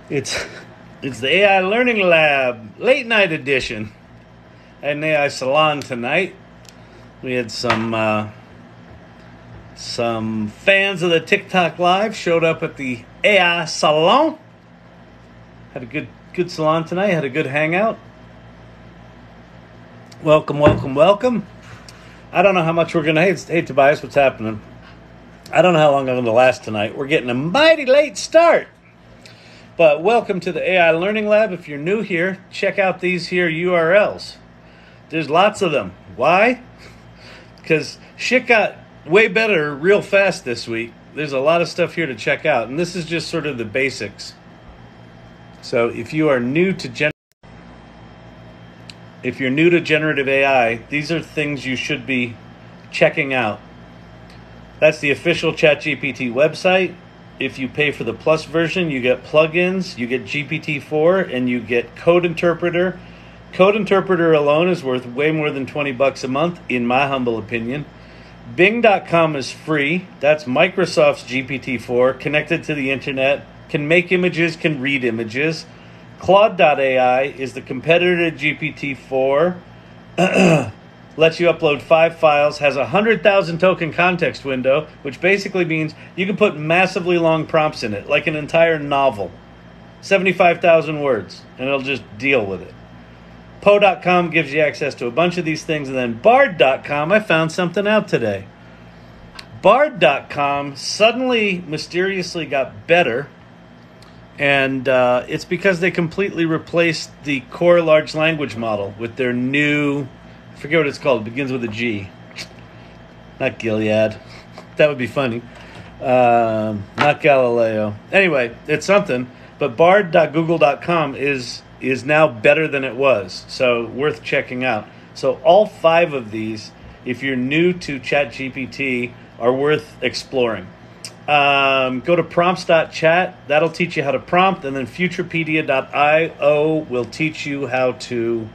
It's the AI Learning Lab late night edition at an AI Salon tonight. We had some fans of the TikTok Live showed up at the AI Salon. Had a good salon tonight. Had a good hangout. Welcome. I don't know how much we're gonna. Hey Tobias, what's happening? I don't know how long I'm gonna last tonight. We're getting a mighty late start. But welcome to the AI Learning Lab. If you're new here, check out these here URLs. There's lots of them. Why? Because shit got way better real fast this week. There's a lot of stuff here to check out. And this is just sort of the basics. So if you are new to generative AI, these are things you should be checking out. That's the official ChatGPT website. If you pay for the Plus version, you get plugins, you get GPT-4, and you get Code Interpreter. Code Interpreter alone is worth way more than $20 a month, in my humble opinion. Bing.com is free. That's Microsoft's GPT-4, connected to the internet, can make images, can read images. Claude.ai is the competitor to GPT-4. Lets you upload 5 files, has a 100,000 token context window, which basically means you can put massively long prompts in it, like an entire novel. 75,000 words, and it'll just deal with it. Poe.com gives you access to a bunch of these things, and then Bard.com, I found something out today. Bard.com suddenly, mysteriously got better, and it's because they completely replaced the core large language model with their new... I forget what it's called. It begins with a G. Not Gilead. That would be funny. Not Galileo. Anyway, it's something. But bard.google.com is now better than it was. So worth checking out. So all 5 of these, if you're new to ChatGPT, are worth exploring. Go to prompts.chat. That'll teach you how to prompt. And then futurepedia.io will teach you how to...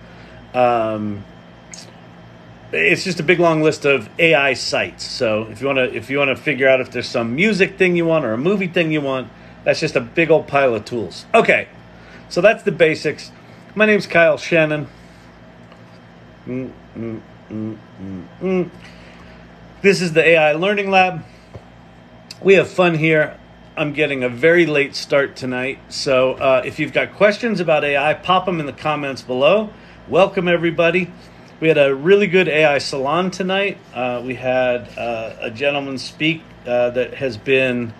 it's just a big long list of AI sites. So if you want to figure out if there's some music thing you want or a movie thing you want, that's just a big old pile of tools. Okay, so that's the basics. My name's Kyle Shannon. This is the AI Learning Lab. We have fun here. I'm getting a very late start tonight. So if you've got questions about AI, pop them in the comments below. Welcome, everybody. We had a really good AI salon tonight. We had a gentleman speak that has been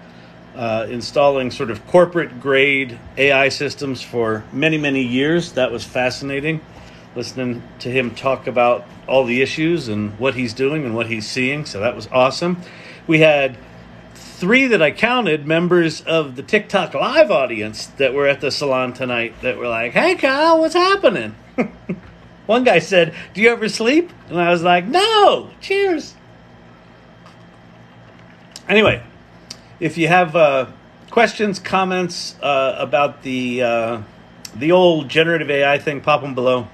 installing sort of corporate-grade AI systems for many, many years. That was fascinating, listening to him talk about all the issues and what he's doing and what he's seeing. So that was awesome. We had 3 that I counted, members of the TikTok Live audience that were at the salon tonight that were like, "Hey, Kyle, what's happening?" One guy said, "Do you ever sleep?" And I was like, "No, cheers." Anyway, if you have questions, comments about the old generative AI thing, pop them below.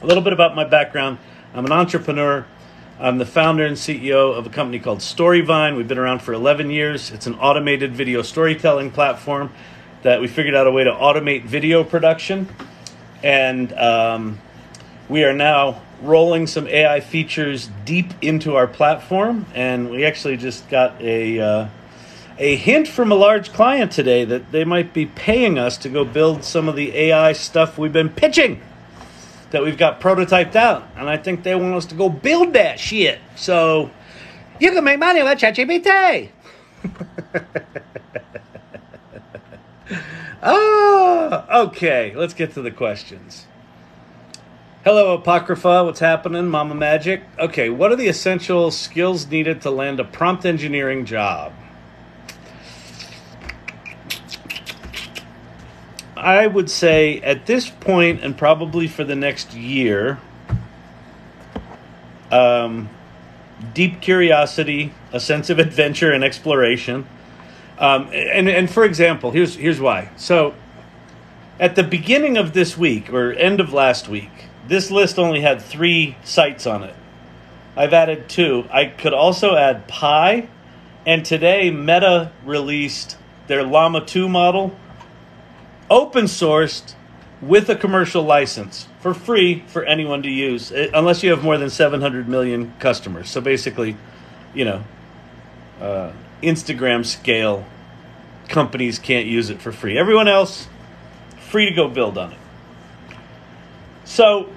A little bit about my background. I'm an entrepreneur. I'm the founder and CEO of a company called Storyvine. We've been around for 11 years. It's an automated video storytelling platform that we figured out a way to automate video production. And we are now rolling some AI features deep into our platform, and we actually just got a hint from a large client today that they might be paying us to go build some of the AI stuff we've been pitching that we've got prototyped out, and I think they want us to go build that shit. So you can make money with ChatGPT. Okay, let's get to the questions. Hello, Apocrypha. What's happening? Mama Magic. Okay, what are the essential skills needed to land a prompt engineering job? I would say at this point, and probably for the next year, deep curiosity, a sense of adventure and exploration. And for example, here's why. So at the beginning of this week, or end of last week, this list only had 3 sites on it. I've added 2. I could also add Pi, and today Meta released their Llama 2 model, open sourced with a commercial license for free for anyone to use, unless you have more than 700 million customers. So basically, Instagram scale companies can't use it for free. Everyone else, free to go build on it. So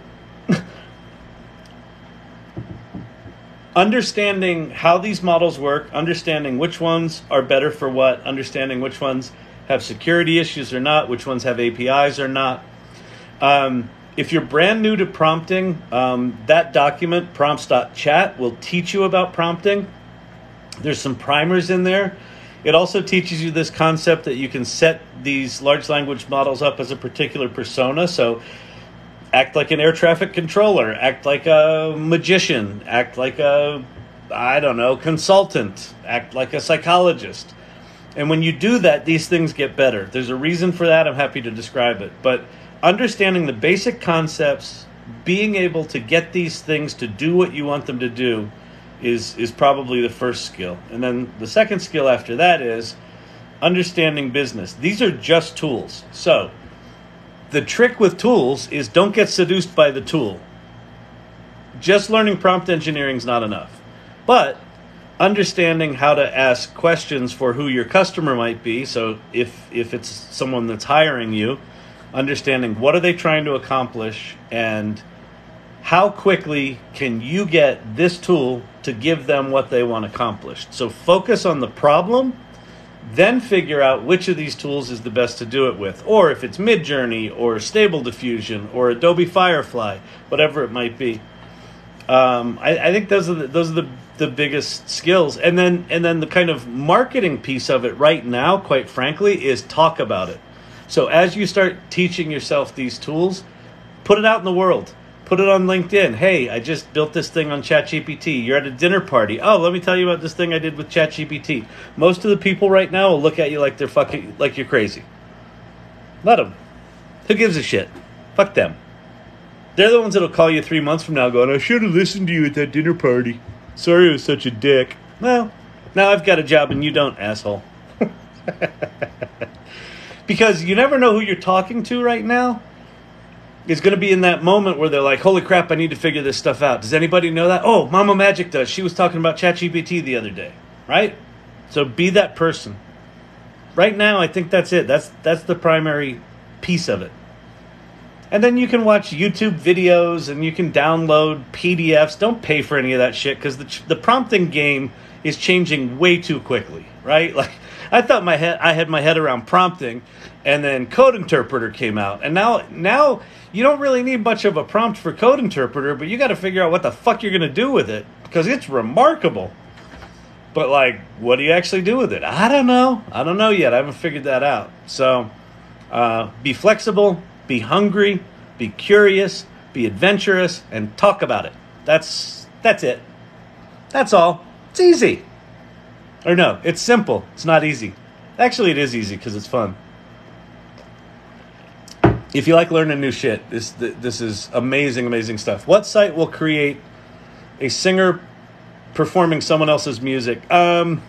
understanding how these models work, understanding which ones are better for what, understanding which ones have security issues or not, which ones have APIs or not. If you're brand new to prompting, that document, prompts.chat, will teach you about prompting. There's some primers in there. It also teaches you this concept that you can set these large language models up as a particular persona. So act like an air traffic controller, act like a magician, act like a, consultant, act like a psychologist. And when you do that, these things get better. There's a reason for that. I'm happy to describe it. But understanding the basic concepts, being able to get these things to do what you want them to do is probably the first skill. And then the second skill after that is understanding business. These are just tools. So the trick with tools is don't get seduced by the tool. Just learning prompt engineering is not enough. But understanding how to ask questions for who your customer might be. So if it's someone that's hiring you, understanding what are they trying to accomplish and how quickly can you get this tool to give them what they want accomplished. So focus on the problem, then figure out which of these tools is the best to do it with. Or if it's Midjourney or Stable Diffusion or Adobe Firefly, whatever it might be. I think those are the biggest skills. And then the kind of marketing piece of it right now, quite frankly, is talk about it. So as you start teaching yourself these tools, put it out in the world. Put it on LinkedIn. Hey, I just built this thing on ChatGPT. You're at a dinner party. Oh, let me tell you about this thing I did with ChatGPT. Most of the people right now will look at you like they're fucking, like you're crazy. Let them. Who gives a shit? Fuck them. They're the ones that'll call you 3 months from now going, I should have listened to you at that dinner party. Sorry I was such a dick. Well, now I've got a job and you don't, asshole. Because you never know who you're talking to right now. It's going to be in that moment where they're like, holy crap, I need to figure this stuff out. Does anybody know that? Oh, Mama Magic does. She was talking about ChatGPT the other day, right? So be that person. Right now, I think that's it. That's the primary piece of it. And then you can watch YouTube videos and you can download PDFs. Don't pay for any of that shit because the prompting game is changing way too quickly, right? Like I thought I had my head around prompting, and then Code Interpreter came out, and now you don't really need much of a prompt for Code Interpreter, but you got to figure out what the fuck you're going to do with it because it's remarkable. But like, what do you actually do with it? I don't know yet. I haven't figured that out. So be flexible, be hungry, be curious, be adventurous, and talk about it. That's it. That's all. It's easy. Or no, it's simple. It's not easy. Actually, it is easy because it's fun. If you like learning new shit, this is amazing stuff. What site will create a singer performing someone else's music? I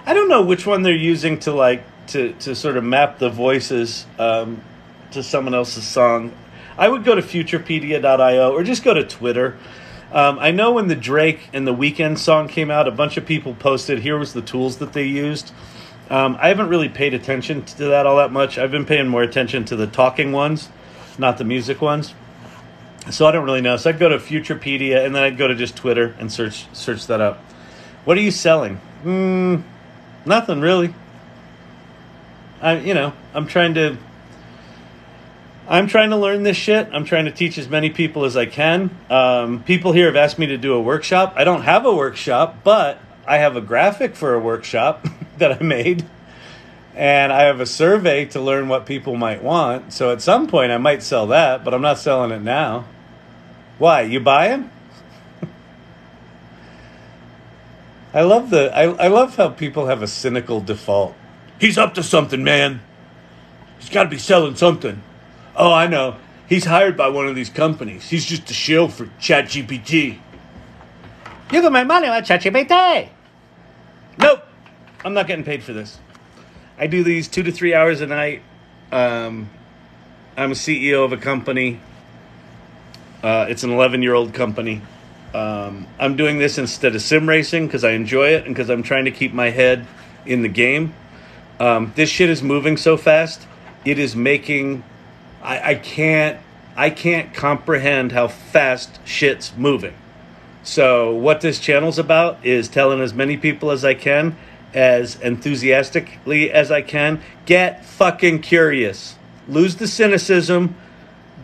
don't know which one they're using to sort of map the voices to someone else's song. I would go to futurepedia.io or just go to Twitter. I know when the Drake and the Weeknd song came out, a bunch of people posted, here was the tools that they used. I haven't really paid attention to that all that much. I've been paying more attention to the talking ones, not the music ones. So I don't really know. So I'd go to Futurepedia, and then I'd go to just Twitter and search that up. What are you selling? Nothing really. I'm trying to learn this shit. I'm trying to teach as many people as I can. People here have asked me to do a workshop. I don't have a workshop, but I have a graphic for a workshop that I made. And I have a survey to learn what people might want. So at some point I might sell that, but I'm not selling it now. Why? You buying? I love how people have a cynical default. He's up to something, man. He's got to be selling something. Oh, I know. He's hired by one of these companies. He's just a shill for ChatGPT. You can make money on ChatGPT. Nope. I'm not getting paid for this. I do these 2 to 3 hours a night. I'm a CEO of a company. It's an 11-year-old company. I'm doing this instead of sim racing because I enjoy it and because I'm trying to keep my head in the game. This shit is moving so fast. It is making... I can't comprehend how fast shit's moving. So what this channel's about is telling as many people as I can, as enthusiastically as I can, get fucking curious. Lose the cynicism,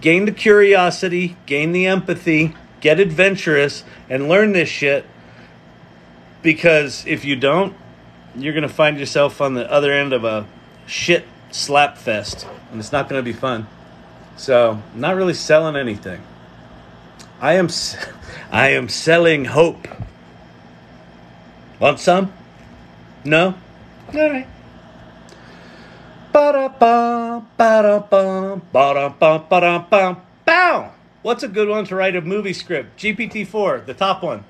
gain the curiosity, gain the empathy, get adventurous, and learn this shit. Because if you don't, you're going to find yourself on the other end of a shit slap fest. And it's not going to be fun. So, I'm not really selling anything. I am selling hope. Want some? No? All right. Ba-da-bum, ba-da-bum, ba-da-bum, ba-da-bum, bow! What's a good one to write a movie script? GPT-4, the top one.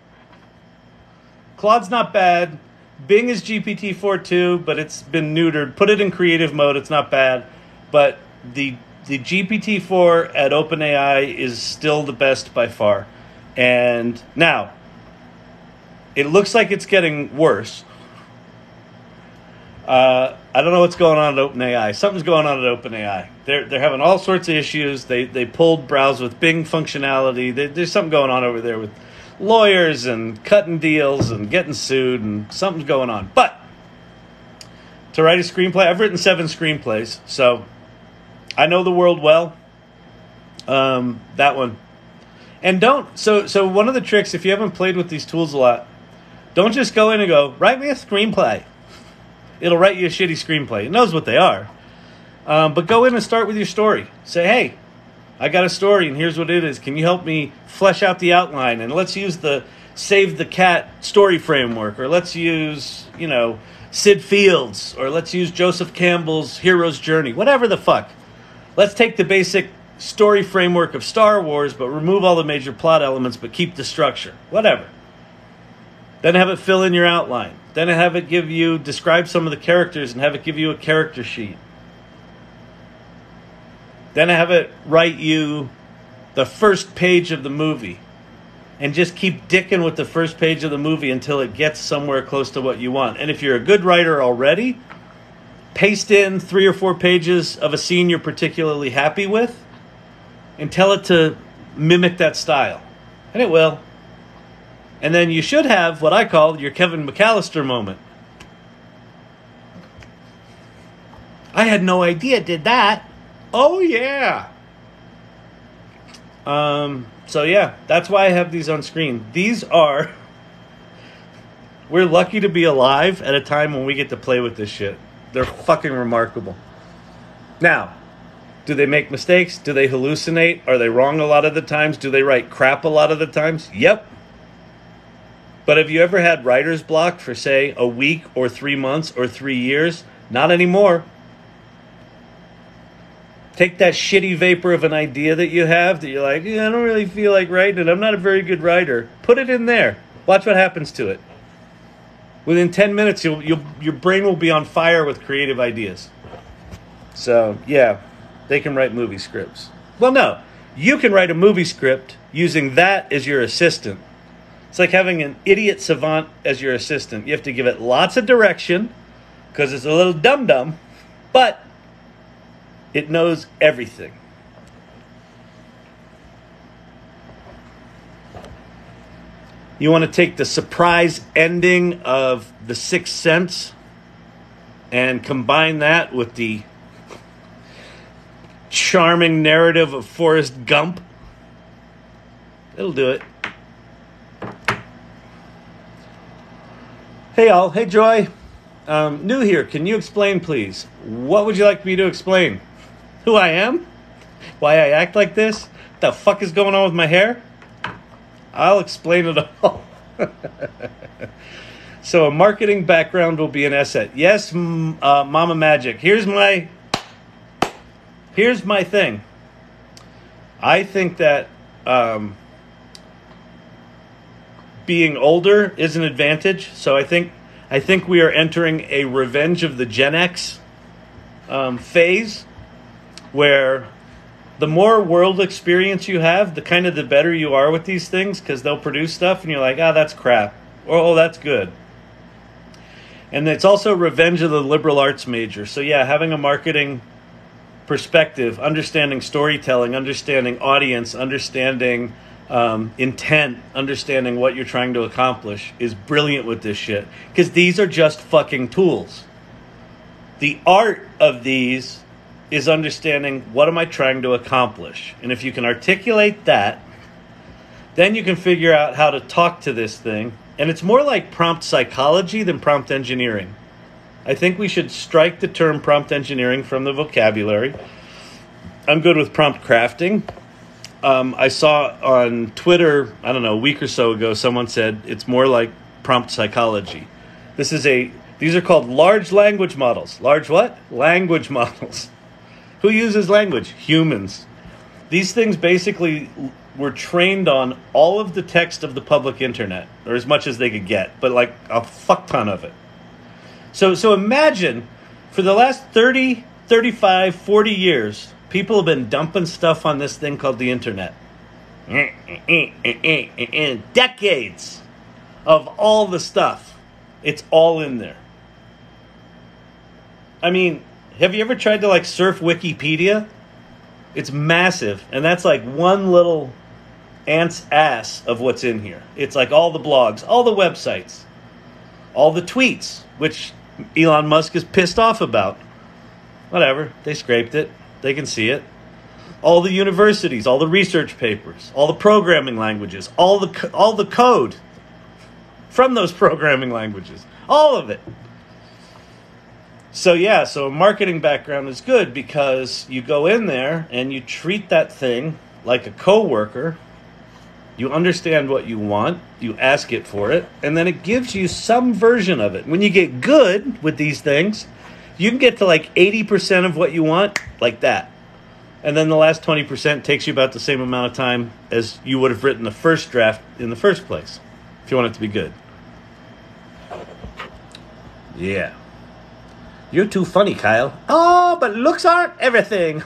Claude's not bad. Bing is GPT-4 too, but it's been neutered. Put it in creative mode, it's not bad. But the GPT-4 at OpenAI is still the best by far. And now, it looks like it's getting worse. I don't know what's going on at OpenAI. Something's going on at OpenAI. They're having all sorts of issues. They pulled browse with Bing functionality. There's something going on over there with lawyers and cutting deals and getting sued, and something's going on. But to write a screenplay, I've written 7 screenplays, so I know the world well. That one. And don't, so one of the tricks, if you haven't played with these tools a lot, don't just go in and go, write me a screenplay. It'll write you a shitty screenplay. It knows what they are. But go in and start with your story. Say, hey, I got a story and here's what it is. Can you help me flesh out the outline? And let's use the Save the Cat story framework. Or let's use, Sid Fields. Or let's use Joseph Campbell's hero's journey. Whatever the fuck. Let's take the basic story framework of Star Wars, but remove all the major plot elements, but keep the structure. Whatever. Then have it fill in your outline. Then have it describe some of the characters and have it give you a character sheet. Then have it write you the first page of the movie. And just keep dicking with the first page of the movie until it gets somewhere close to what you want. And if you're a good writer already, paste in 3 or 4 pages of a scene you're particularly happy with and tell it to mimic that style. And it will. And then you should have what I call your Kevin McAllister moment. I had no idea it did that. Oh, yeah. So, yeah, that's why I have these on screen. These are... We're lucky to be alive at a time when we get to play with this shit. They're fucking remarkable. Now, do they make mistakes? Do they hallucinate? Are they wrong a lot of the times? Do they write crap a lot of the times? Yep. But have you ever had writer's block for, say, a week or 3 months or 3 years? Not anymore. Take that shitty vapor of an idea that you have that you're like, I don't really feel like writing it. I'm not a very good writer. Put it in there. Watch what happens to it. Within 10 minutes, your brain will be on fire with creative ideas. So, yeah, they can write movie scripts. Well, no. You can write a movie script using that as your assistant. It's like having an idiot savant as your assistant. You have to give it lots of direction because it's a little dum-dum, but it knows everything. You want to take the surprise ending of The Sixth Sense and combine that with the charming narrative of Forrest Gump. It'll do it. Hey all, hey Joy. New here, can you explain please? What would you like me to explain? Who I am? Why I act like this? What the fuck is going on with my hair? I'll explain it all. So a marketing background will be an asset. Yes, Mama Magic. Here's my thing. I think that being older is an advantage. So I think we are entering a revenge of the Gen X phase. where the more world experience you have, the better you are with these things, because they'll produce stuff and you're like, ah, that's crap, or oh, that's good. And it's also revenge of the liberal arts major. So yeah, having a marketing perspective, understanding storytelling, understanding audience, understanding intent, understanding what you're trying to accomplish is brilliant with this shit. Because these are just fucking tools. The art of these is understanding what am I trying to accomplish. And if you can articulate that, then you can figure out how to talk to this thing. And it's more like prompt psychology than prompt engineering. I think we should strike the term prompt engineering from the vocabulary. I'm good with prompt crafting. I saw on Twitter, I don't know, a week or so ago, someone said it's more like prompt psychology. These are called large language models. Large what? Language models. Who uses language? Humans. These things basically were trained on all of the text of the public internet, or as much as they could get, but like a fuck ton of it. So imagine, for the last 30, 35, 40 years, people have been dumping stuff on this thing called the internet. Decades of all the stuff. It's all in there. I mean, have you ever tried to surf Wikipedia? It's massive, and that's like one little ant's ass of what's in here. It's like all the blogs, all the websites, all the tweets, which Elon Musk is pissed off about. Whatever, they scraped it. They can see it. All the universities, all the research papers, all the programming languages, all the code from those programming languages, all of it. So yeah, so a marketing background is good because you go in there and you treat that thing like a coworker. You understand what you want, you ask it for it, and then it gives you some version of it. When you get good with these things, you can get to 80% of what you want, like that. And then the last 20% takes you about the same amount of time as you would have written the first draft in the first place, if you want it to be good. Yeah. You're too funny, Kyle. Oh, but looks aren't everything.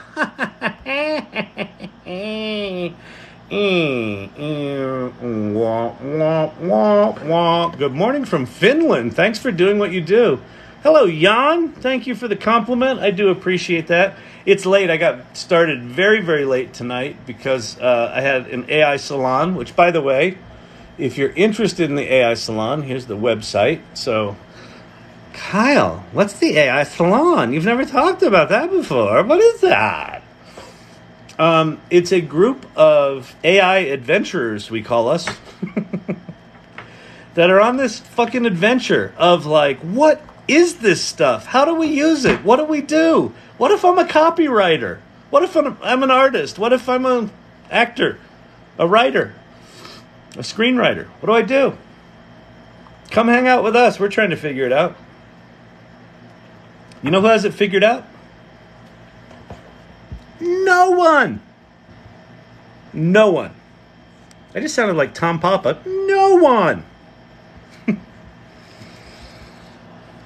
Good morning from Finland. Thanks for doing what you do. Hello, Jan. Thank you for the compliment. I do appreciate that. It's late. I got started very, very late tonight because I had an AI Salon, which, by the way, if you're interested in the AI Salon, here's the website. So, Kyle, what's the AI Salon? You've never talked about that before. What is that? It's a group of AI adventurers, we call us, that are on this fucking adventure of what is this stuff? How do we use it? What do we do? What if I'm a copywriter? What if I'm an artist? What if I'm an actor, a writer, a screenwriter? What do I do? Come hang out with us. We're trying to figure it out. You know who has it figured out? No one. No one. I just sounded like Tom Papa. No one.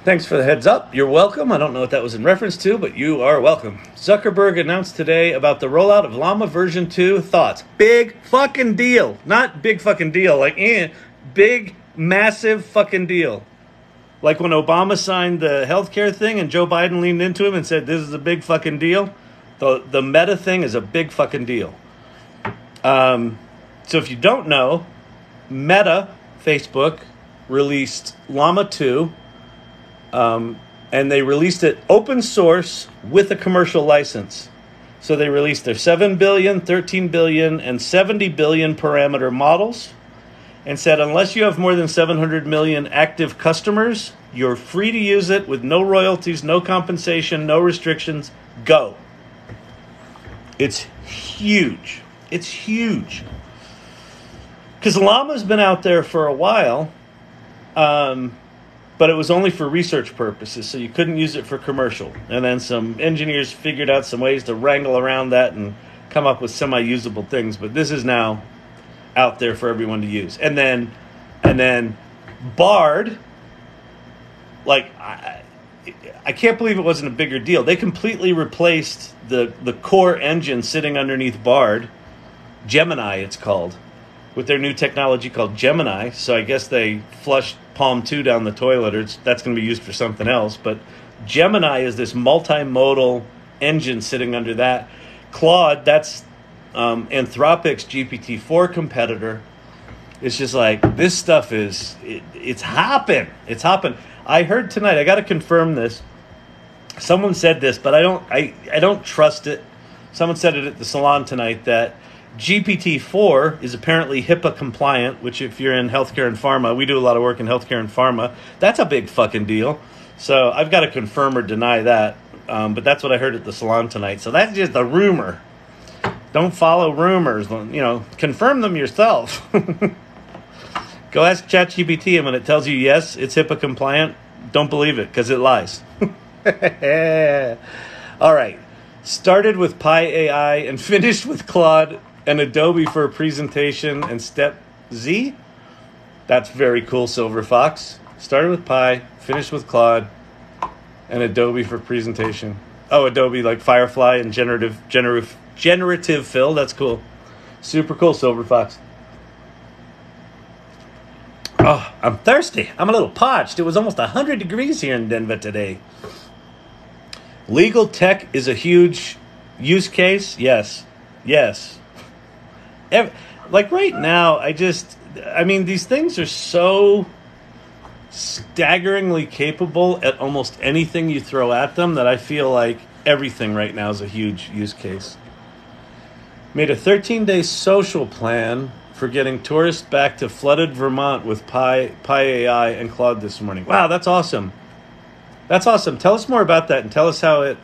Thanks for the heads up. You're welcome. I don't know what that was in reference to, but you are welcome. Zuckerberg announced today about the rollout of Llama version 2. Thoughts? Big fucking deal. Not big fucking deal. Big, massive fucking deal. Like when Obama signed the healthcare thing and Joe Biden leaned into him and said, this is a big fucking deal. The Meta thing is a big fucking deal. So if you don't know, Meta, Facebook, released Llama 2. And they released it open source with a commercial license. So they released their 7 billion, 13 billion, and 70 billion parameter models and said, unless you have more than 700 million active customers, you're free to use it with no royalties, no compensation, no restrictions. Go. It's huge. It's huge. Because Llama's been out there for a while, but it was only for research purposes, so you couldn't use it for commercial. And then some engineers figured out some ways to wrangle around that and come up with semi-usable things. But this is now out there for everyone to use. And then Bard, I can't believe it wasn't a bigger deal. They completely replaced the core engine sitting underneath Bard, Gemini it's called, with their new technology called Gemini. So I guess they flushed Palm 2 down the toilet, or that's going to be used for something else. But Gemini is this multimodal engine sitting under that. Claude, that's Anthropic's GPT-4 competitor. It's just like, this stuff it's hopping. It's hopping. I heard tonight, I got to confirm this. Someone said this, but I don't trust it. Someone said it at the salon tonight that GPT-4 is apparently HIPAA compliant, which if you're in healthcare and pharma, we do a lot of work in healthcare and pharma. That's a big fucking deal. So I've got to confirm or deny that. But that's what I heard at the salon tonight. So that's just a rumor. Don't follow rumors. Confirm them yourself. Go ask ChatGPT, and when it tells you yes, it's HIPAA compliant, don't believe it, because it lies. All right. Started with Pi AI and finished with Claude and Adobe for a presentation and Step Z. That's very cool, Silver Fox. Started with Pi, finished with Claude, and Adobe for presentation. Oh, Adobe, like Firefly and generative fill. That's cool. Super cool, Silver Fox. Oh, I'm thirsty. I'm a little parched. It was almost 100 degrees here in Denver today. Legal tech is a huge use case. Yes. Like right now, these things are so staggeringly capable at almost anything you throw at them that I feel like everything right now is a huge use case. Made a 13-day social plan for getting tourists back to flooded Vermont with Pi AI and Claude this morning. Wow, that's awesome. That's awesome. Tell us more about that and tell us how it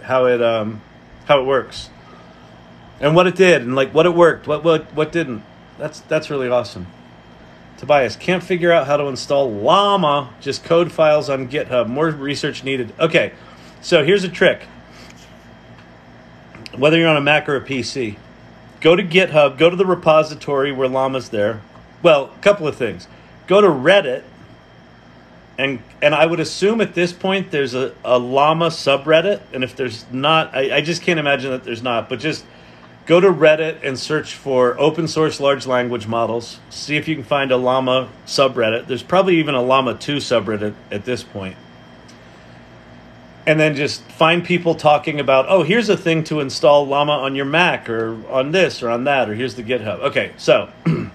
works. And what it did and like what it worked, what didn't. That's really awesome. Tobias, can't figure out how to install llama, just code files on GitHub. More research needed. Okay, so here's a trick. Whether you're on a Mac or a PC, go to GitHub, go to the repository where llama's there. Well, a couple of things. Go to Reddit, and I would assume at this point there's a llama subreddit, and if there's not, I just can't imagine that there's not, but just go to Reddit and search for open source large language models. See if you can find a llama subreddit. There's probably even a llama 2 subreddit at this point. And then just find people talking about, oh, here's a thing to install llama on your Mac or on this or on that, or here's the GitHub. Okay, so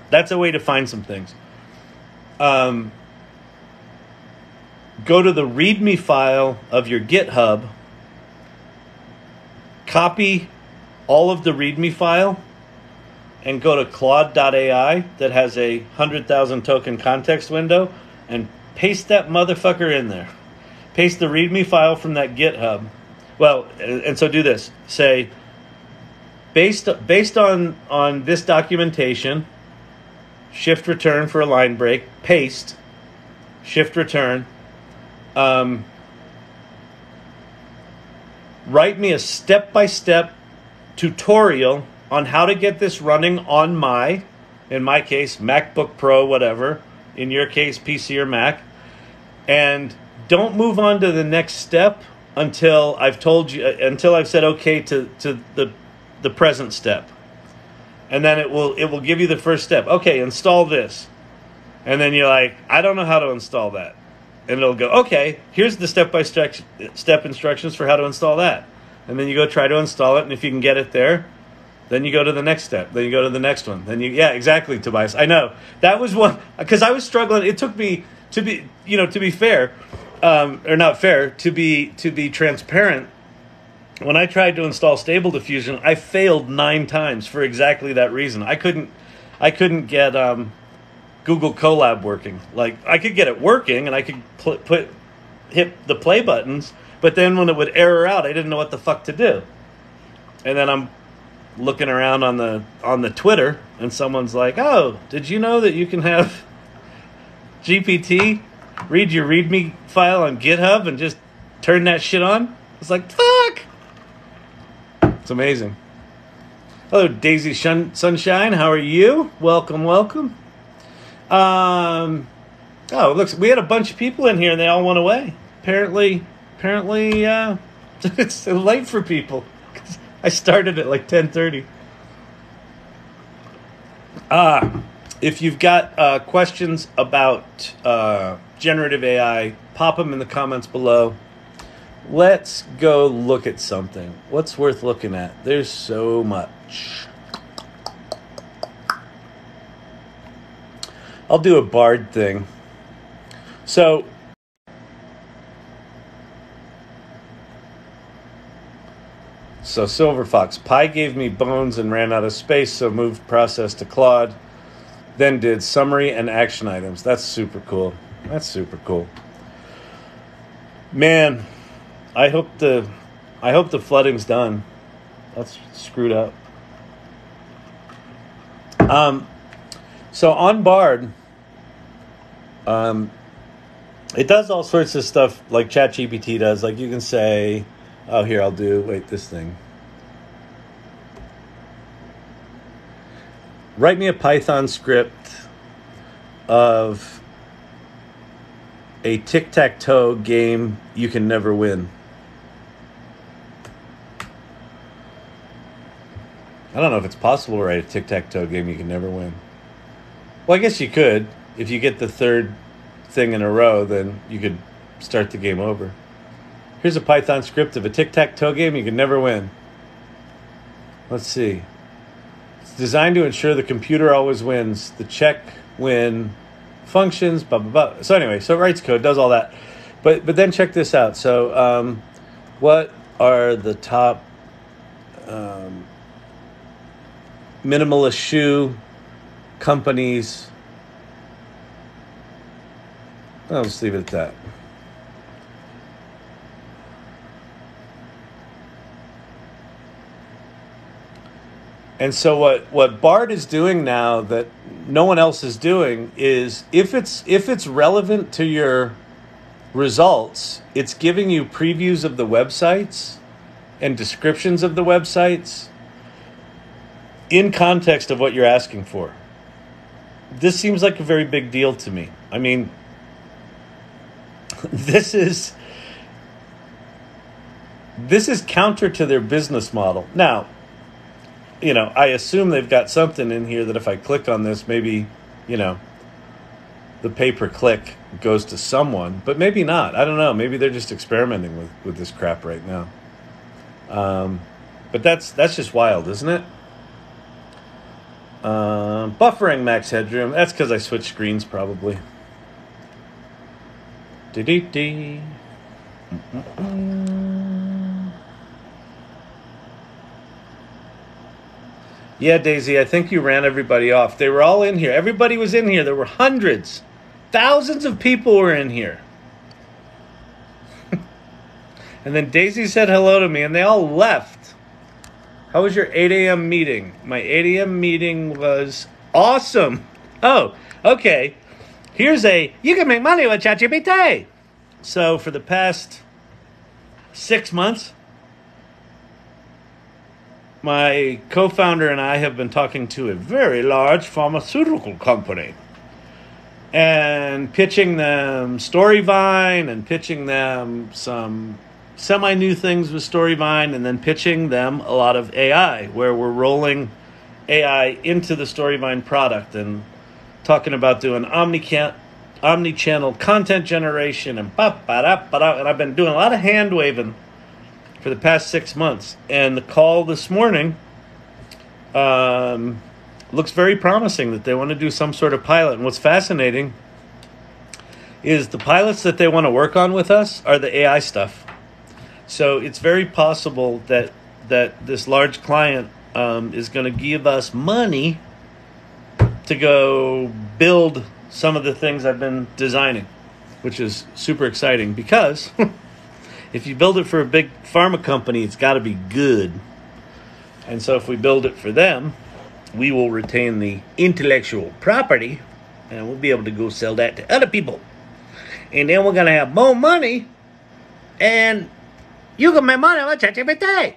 that's a way to find some things. Go to the README file of your GitHub, copy all of the README file, and go to Claude.ai that has a 100,000 token context window, and paste that motherfucker in there. Paste the README file from that GitHub. Well, and so do this. Say, based on this documentation, shift return for a line break, paste, shift return. Write me a step-by-step tutorial on how to get this running on in my case, MacBook Pro, whatever. In your case, PC or Mac. And don't move on to the next step until I've said okay to the present step. And then it will give you the first step. Okay, install this. And then you're like, I don't know how to install that. And it'll go, okay, here's the step instructions for how to install that. And then you go try to install it, and if you can get it there, then you go to the next step. Then you go to the next one. Yeah, exactly, Tobias. I know. That was one, because I was struggling. It took me, to be fair, or not fair, to be transparent. When I tried to install Stable Diffusion, I failed 9 times for exactly that reason. I couldn't get Google Colab working. Like, I could get it working, and I could hit the play buttons, but then when it would error out, I didn't know what the fuck to do. And then I'm looking around on the Twitter, and someone's like, "Oh, did you know that you can have GPT read your README file on GitHub and just turn that shit on?" It's like, fuck. It's amazing. Hello, Daisy Sunshine. How are you? Welcome. Oh, looks, we had a bunch of people in here and they all went away. Apparently, apparently it's late for people. I started at like 10:30. If you've got questions about generative AI, pop them in the comments below. Let's go look at something. What's worth looking at? There's so much. I'll do a Bard thing. So Silver Fox, Pi gave me bones and ran out of space, so moved process to Claude. Then did summary and action items. That's super cool. That's super cool. Man, I hope the flooding's done. That's screwed up. So on Bard, it does all sorts of stuff like ChatGPT does. Like you can say, oh, here, I'll do, this thing. Write me a Python script of a tic-tac-toe game you can never win. I don't know if it's possible to write a tic-tac-toe game you can never win. Well, I guess you could. If you get the third thing in a row, then you could start the game over. Here's a Python script of a tic-tac-toe game you can never win. Let's see. It's designed to ensure the computer always wins. The check, win, functions, blah, blah, blah. So anyway, so it writes code, does all that. But then check this out. So what are the top minimalist shoe companies? I'll just leave it at that. And so what Bard is doing now that no one else is doing is if it's relevant to your results, it's giving you previews of the websites and descriptions of the websites in context of what you're asking for. This seems like a very big deal to me. I mean, this is counter to their business model. Now, I assume they've got something in here that if I click on this, maybe, the pay-per-click goes to someone, but maybe not. I don't know. Maybe they're just experimenting with this crap right now. But that's just wild, isn't it? Buffering max headroom. That's because I switched screens, probably. Dee-dee-dee. Yeah, Daisy, I think you ran everybody off. They were all in here. Everybody was in here. There were hundreds. Thousands of people were in here. And then Daisy said hello to me, and they all left. How was your 8 a.m. meeting? My 8 a.m. meeting was awesome. Oh, okay. Here's you can make money with ChatGPT. So for the past 6 months, my co-founder and I have been talking to a very large pharmaceutical company and pitching them Storyvine and pitching them some semi-new things with Storyvine and then pitching them a lot of AI where we're rolling AI into the Storyvine product and talking about doing omni-channel content generation and and I've been doing a lot of hand-waving for the past 6 months. And the call this morning looks very promising that they want to do some sort of pilot. And what's fascinating is the pilots that they want to work on with us are the AI stuff. So it's very possible that this large client is going to give us money to go build some of the things I've been designing, which is super exciting because if you build it for a big pharma company, it's got to be good. And so if we build it for them, we will retain the intellectual property and we'll be able to go sell that to other people. And then we're going to have more money and you can make money with ChatGPT.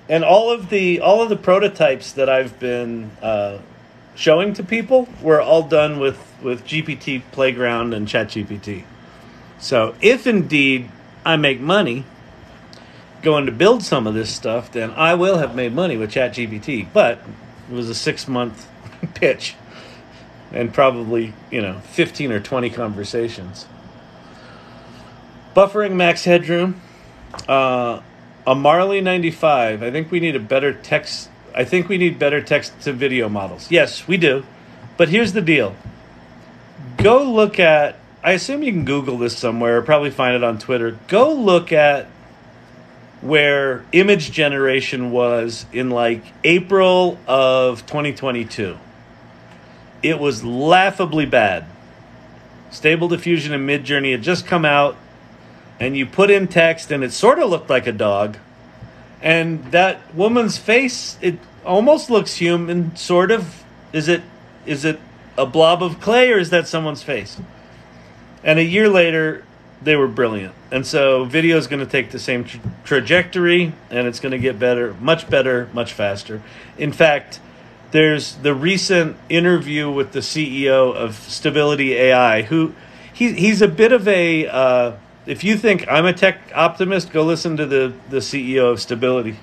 And all of the prototypes that I've been showing to people were all done with GPT Playground and ChatGPT. So if indeed I make money going to build some of this stuff, then I will have made money with ChatGPT. But it was a 6-month pitch and probably, 15 or 20 conversations. Buffering max headroom. A Marley 95. I think we need better text to video models. Yes, we do. But here's the deal. Go look at, I assume you can Google this somewhere, or probably find it on Twitter. Go look at where image generation was in like April of 2022. It was laughably bad. Stable Diffusion and Midjourney had just come out, and you put in text, and it sort of looked like a dog. And that woman's face, it almost looks human, sort of. Is it a blob of clay, or is that someone's face? And a year later, they were brilliant. And so video is going to take the same trajectory, and it's going to get better, much faster. In fact, there's the recent interview with the CEO of Stability AI, who he's a bit of a... if you think I'm a tech optimist, go listen to the CEO of Stability.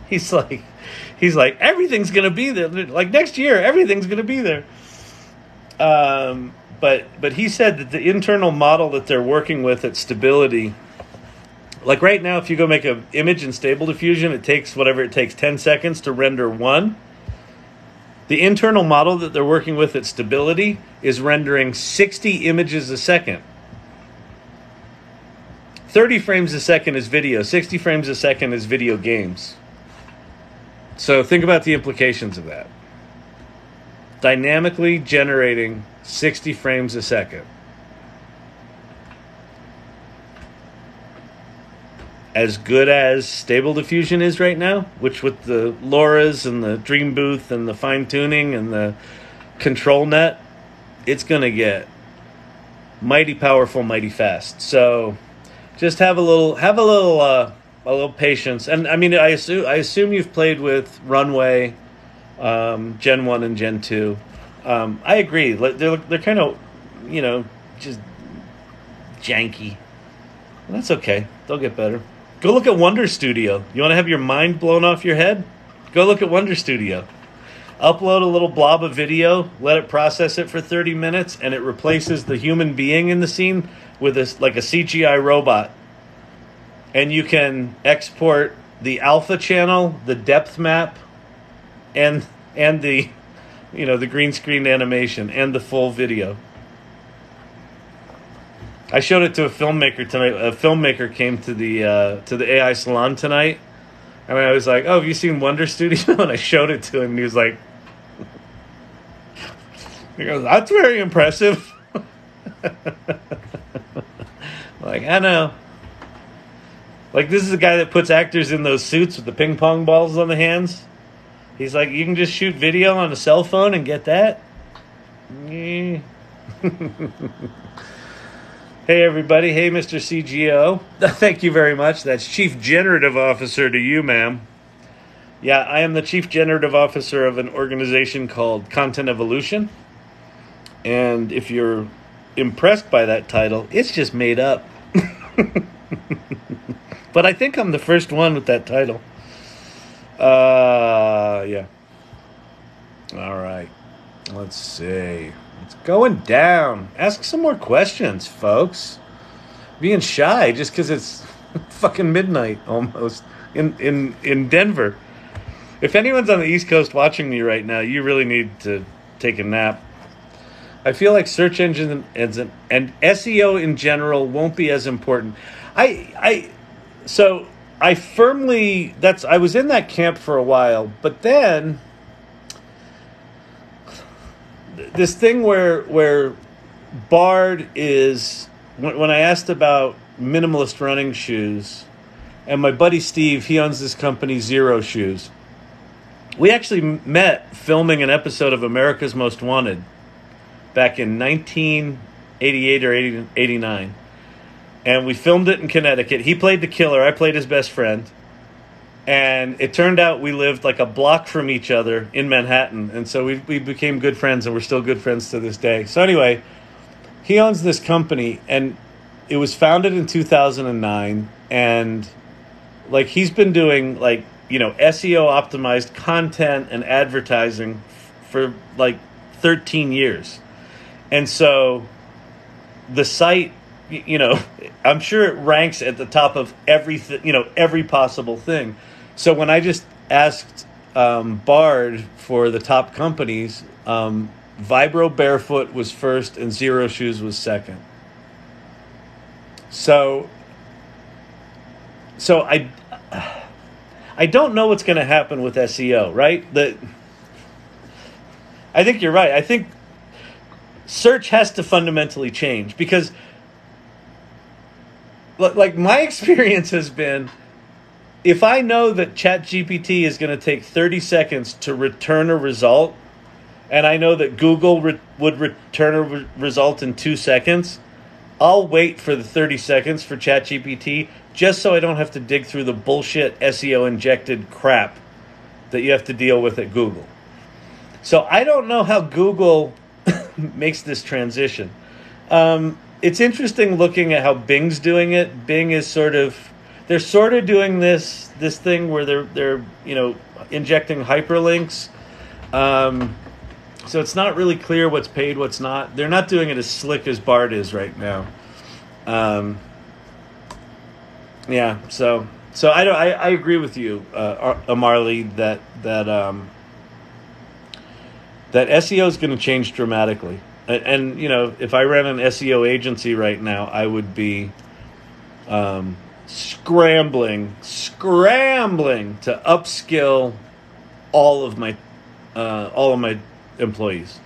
he's like everything's gonna be there. Like next year, everything's gonna be there. But he said that the internal model that they're working with at Stability, like right now, if you go make an image in Stable Diffusion, it takes 10 seconds to render one. The internal model that they're working with at Stability is rendering 60 images a second. 30 frames a second is video. 60 frames a second is video games. So think about the implications of that. Dynamically generating 60 frames a second. As good as Stable Diffusion is right now, which with the LoRa's and the Dream Booth and the fine tuning and the control net, it's going to get mighty powerful, mighty fast. So just have a little patience. And I mean, I assume you've played with Runway, Gen 1 and Gen 2. I agree. They're kind of, just janky. And that's okay. They'll get better. Go look at Wonder Studio. You want to have your mind blown off your head? Go look at Wonder Studio. Upload a little blob of video, let it process it for 30 minutes, and it replaces the human being in the scene with a CGI robot. And you can export the alpha channel, the depth map, and the the green screen animation and the full video. I showed it to a filmmaker tonight. A filmmaker came to the AI Salon tonight, and I was like, "Oh, have you seen Wonder Studio?" And I showed it to him, and he was like, "He goes, that's very impressive." Like, I know. Like, this is the guy that puts actors in those suits with the ping pong balls on the hands. He's like, you can just shoot video on a cell phone and get that? Yeah. Hey, everybody. Hey, Mr. CGO. Thank you very much. That's Chief Generative Officer to you, ma'am. Yeah, I am the Chief Generative Officer of an organization called Content Evolution. And if you're impressed by that title, it's just made up. But I think I'm the first one with that title. Yeah. All right. Let's see. It's going down. Ask some more questions, folks. Being shy just because it's fucking midnight almost in Denver. If anyone's on the East Coast watching me right now, you really need to take a nap. I feel like search engine and SEO in general won't be as important. I was in that camp for a while, but then this thing where Bard is, when I asked about minimalist running shoes, and my buddy Steve, he owns this company, Zero Shoes. We actually met filming an episode of America's Most Wanted back in 1988 or 89. And we filmed it in Connecticut. He played the killer. I played his best friend. And it turned out we lived like a block from each other in Manhattan. And so we became good friends, and we're still good friends to this day. So anyway, he owns this company, and it was founded in 2009. And like he's been doing like, you know, SEO optimized content and advertising for like 13 years. And so the site, you know, I'm sure it ranks at the top of everything, you know, every possible thing. So when I just asked Bard for the top companies, Vibro Barefoot was first and Zero Shoes was second. So I don't know what's going to happen with SEO, right? I think you're right. I think search has to fundamentally change because, like, my experience has been, if I know that ChatGPT is going to take 30 seconds to return a result, and I know that Google would return a result in 2 seconds, I'll wait for the 30 seconds for ChatGPT just so I don't have to dig through the bullshit SEO-injected crap that you have to deal with at Google. So I don't know how Google makes this transition. It's interesting looking at how Bing's doing it. Bing is they're sort of doing this thing where they're you know, injecting hyperlinks. So it's not really clear what's paid, what's not. They're not doing it as slick as Bard is right now. Yeah, so I agree with you, Amarli, that SEO is going to change dramatically. And you know, if I ran an SEO agency right now, I would be scrambling to upskill all of my employees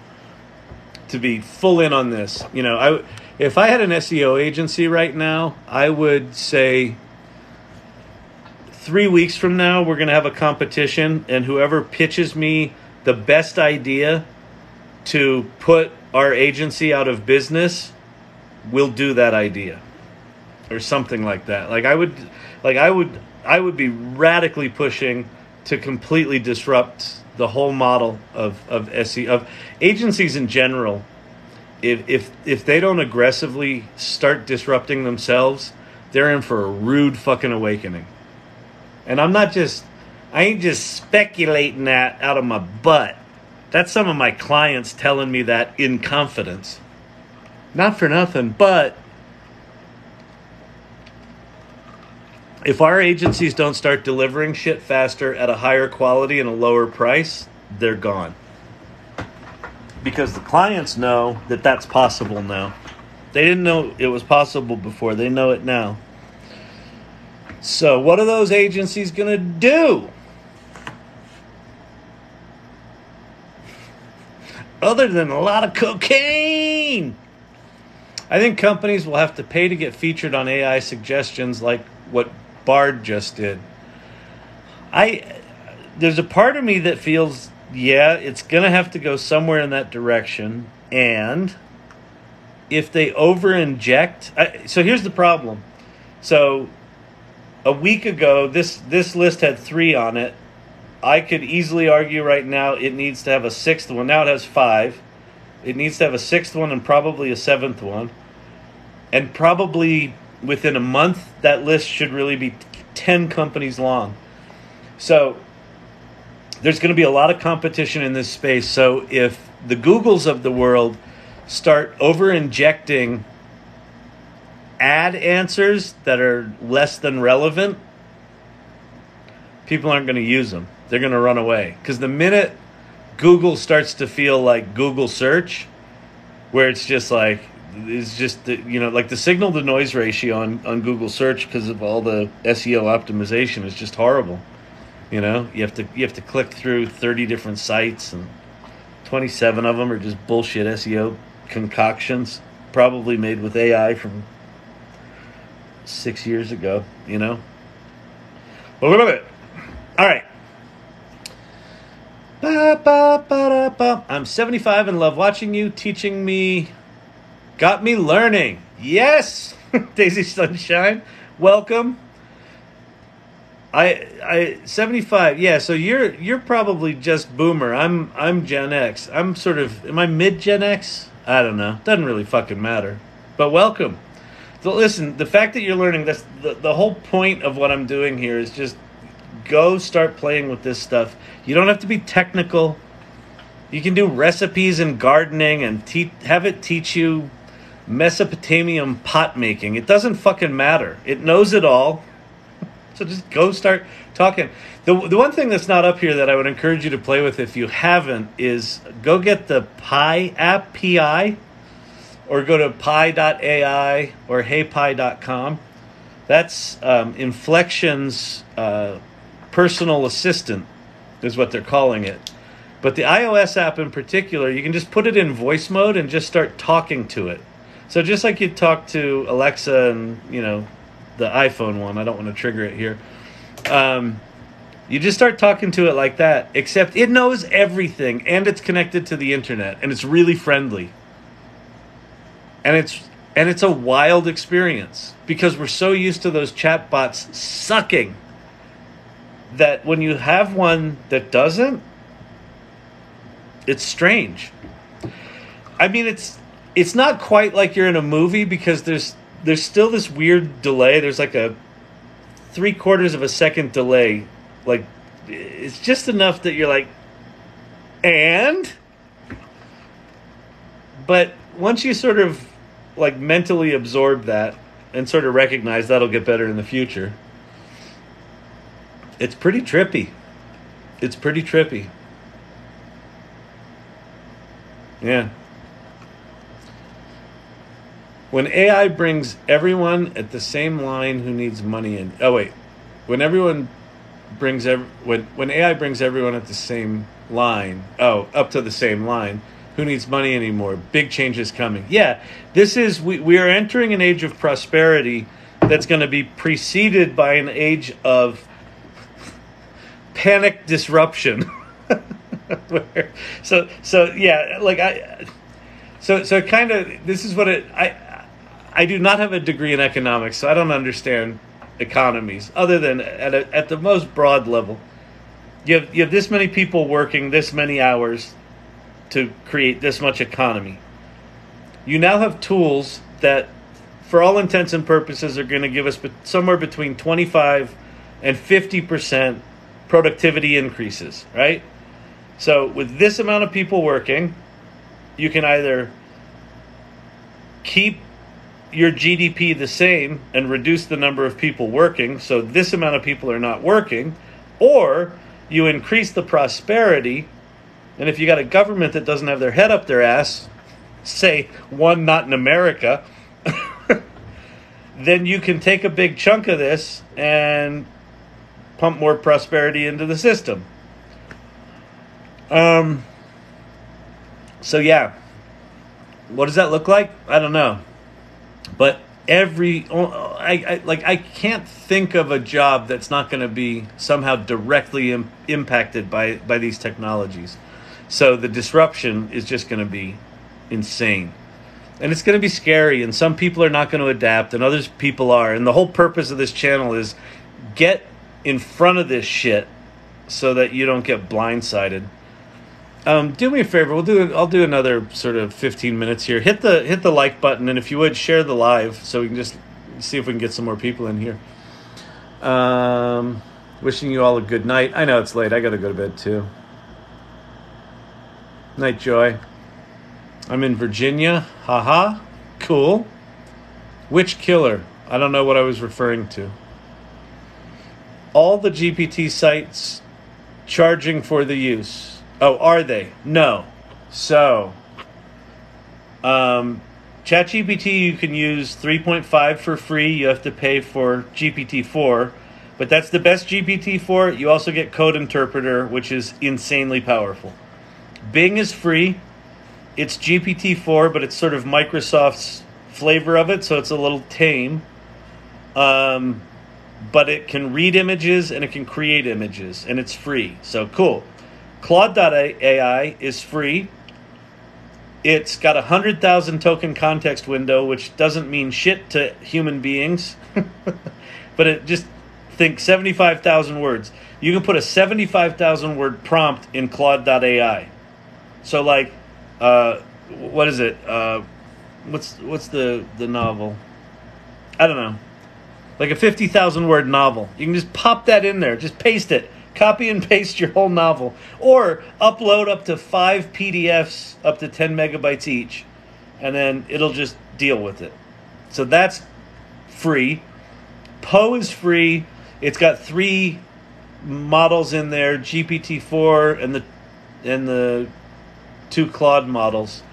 to be full in on this. You know, if I had an SEO agency right now, I would say 3 weeks from now we're going to have a competition, and whoever pitches me the best idea to put our agency out of business will do that idea, or something like that. I would be radically pushing to completely disrupt the whole model of SEO, of agencies in general. If they don't aggressively start disrupting themselves, they're in for a rude fucking awakening. And I ain't just speculating that out of my butt. That's some of my clients telling me that in confidence. Not for nothing, but if our agencies don't start delivering shit faster at a higher quality and a lower price, they're gone. Because the clients know that that's possible now. They didn't know it was possible before. They know it now. So what are those agencies going to do? Other than a lot of cocaine. I think companies will have to pay to get featured on AI suggestions like what Bard just did. There's a part of me that feels, yeah, it's going to have to go somewhere in that direction. And if they over-inject... So here's the problem. So a week ago, this list had 3 on it. I could easily argue right now it needs to have a 6th one. Now it has 5. It needs to have a 6th one and probably a 7th one. And probably within a month, that list should really be 10 companies long. So there's going to be a lot of competition in this space. So if the Googles of the world start over-injecting ad answers that are less than relevant, people aren't going to use them. They're going to run away. Because the minute Google starts to feel like Google search, where it's just like, it's just, you know, like the signal to noise ratio on Google search because of all the SEO optimization is just horrible. You know, you have to click through 30 different sites, and 27 of them are just bullshit SEO concoctions, probably made with AI from 6 years ago, you know. But look at it. All right. I'm 75 and love watching you. Teaching me got me learning. Yes, Daisy Sunshine, welcome. I 75. Yeah, so you're probably just boomer. I'm Gen X. I'm sort of, am I mid Gen X? I don't know. Doesn't really fucking matter. But welcome. So listen, the fact that you're learning this, the whole point of what I'm doing here is just go start playing with this stuff. You don't have to be technical. You can do recipes and gardening and have it teach you Mesopotamian pot making. It doesn't fucking matter. It knows it all. So just go start talking. The one thing that's not up here that I would encourage you to play with if you haven't is go get the Pi app, Pi, or go to pi.ai or heypi.com. That's Inflection's personal assistant is what they're calling it. But the iOS app in particular, you can just put it in voice mode and just start talking to it. So just like you talk to Alexa and, the iPhone one, I don't want to trigger it here. You just start talking to it like that, except it knows everything and it's connected to the internet and it's really friendly. And it's a wild experience because we're so used to those chatbots sucking that when you have one that doesn't, it's strange. I mean, it's not quite like you're in a movie because there's still this weird delay. There's like a 3/4 of a second delay. Like, it's just enough that you're like, and? But once you sort of like mentally absorb that and sort of recognize that'll get better in the future, it's pretty trippy. It's pretty trippy. Yeah. When AI brings everyone at the same line who needs money in... Oh, wait. When AI brings everyone at the same line... Oh, up to the same line, who needs money anymore? Big changes coming. Yeah, this is... We are entering an age of prosperity that's going to be preceded by an age of panic disruption. So yeah, like so kind of, this is what I do not have a degree in economics, so I don't understand economies other than at the most broad level. You have this many people working this many hours to create this much economy. You now have tools that, for all intents and purposes, are going to give us somewhere between 25 and 50% productivity increases, right? So with this amount of people working, you can either keep your GDP the same and reduce the number of people working, so this amount of people are not working, or you increase the prosperity, and if you got a government that doesn't have their head up their ass, say one not in America, then you can take a big chunk of this and pump more prosperity into the system. So yeah, what does that look like? I don't know, but I can't think of a job that's not going to be somehow directly impacted by these technologies. So the disruption is just going to be insane, and it's going to be scary. And some people are not going to adapt, and others people are. And the whole purpose of this channel is get in front of this shit so that you don't get blindsided. Do me a favor. I'll do another sort of 15 minutes here. Hit the like button, and if you would, share the live so we can just see if we can get some more people in here. Wishing you all a good night. I know it's late. I got to go to bed too. Night, Joy. I'm in Virginia. Haha. Cool. Which killer? I don't know what I was referring to. All the GPT sites charging for the use. Oh, are they? No. So, ChatGPT, you can use 3.5 for free. You have to pay for GPT-4, but that's the best GPT-4. You also get Code Interpreter, which is insanely powerful. Bing is free. It's GPT-4, but it's sort of Microsoft's flavor of it, so it's a little tame. But it can read images and it can create images, and it's free. So cool. Claude.ai is free. It's got 100,000 token context window, which doesn't mean shit to human beings. But it just think 75,000 words. You can put a 75,000 word prompt in Claude.ai. So like, what is it? What's the novel? I don't know. Like a 50,000 word novel. You can just pop that in there. Just paste it. Copy and paste your whole novel. Or upload up to 5 PDFs up to 10 megabytes each. And then it'll just deal with it. So that's free. Poe is free. It's got 3 models in there, GPT-4 and the 2 Claude models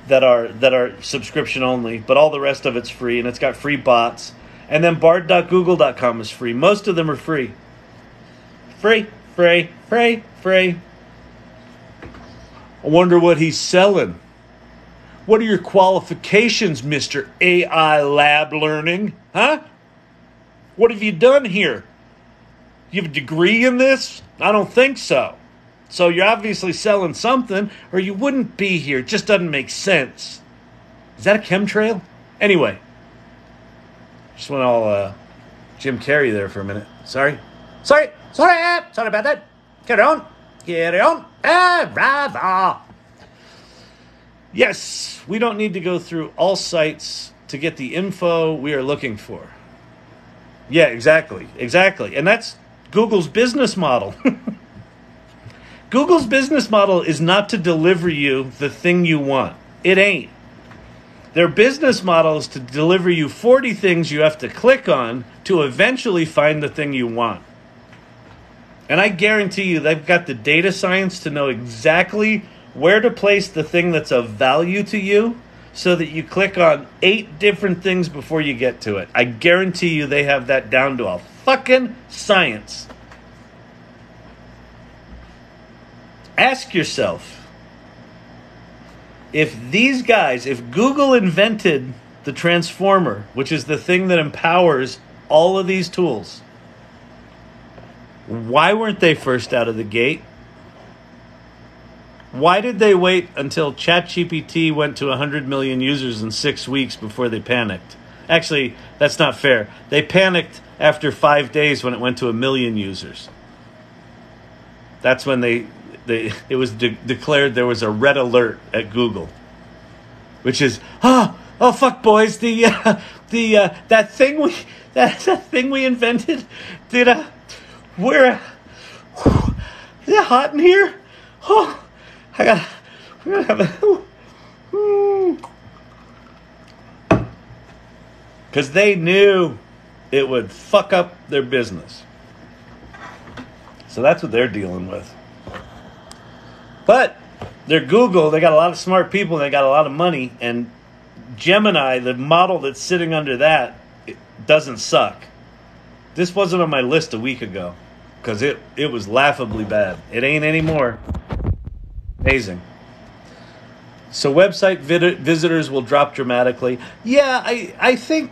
that are subscription only, but all the rest of it's free, and it's got free bots. And then bard.google.com is free. Most of them are free. Free. I wonder what he's selling. What are your qualifications, Mr. AI Lab Learning? Huh? What have you done here? You have a degree in this? I don't think so. So you're obviously selling something, or you wouldn't be here. It just doesn't make sense. Is that a chemtrail? Anyway. Just went all Jim Carrey there for a minute. Sorry about that. Carry on. Bravo. Yes, we don't need to go through all sites to get the info we are looking for. Yeah, exactly. And that's Google's business model. Google's business model is not to deliver you the thing you want. It ain't. Their business model is to deliver you 40 things you have to click on to eventually find the thing you want. And I guarantee you they've got the data science to know exactly where to place the thing that's of value to you so that you click on 8 different things before you get to it. I guarantee you they have that down to a fucking science. Ask yourself, if Google invented the transformer, which is the thing that empowers all of these tools, why weren't they first out of the gate? Why did they wait until ChatGPT went to 100 million users in 6 weeks before they panicked? Actually, that's not fair. They panicked after 5 days when it went to 1 million users. That's when it was declared there was a red alert at Google, which is oh fuck boys, that thing we invented, is it hot in here? Oh, we're gonna have because they knew it would fuck up their business. So that's what they're dealing with. But they're Google, they got a lot of smart people, and they got a lot of money, and Gemini, the model that's sitting under that, it doesn't suck. This wasn't on my list a week ago, because it was laughably bad. It ain't anymore. Amazing. So website visitors will drop dramatically. Yeah, I think,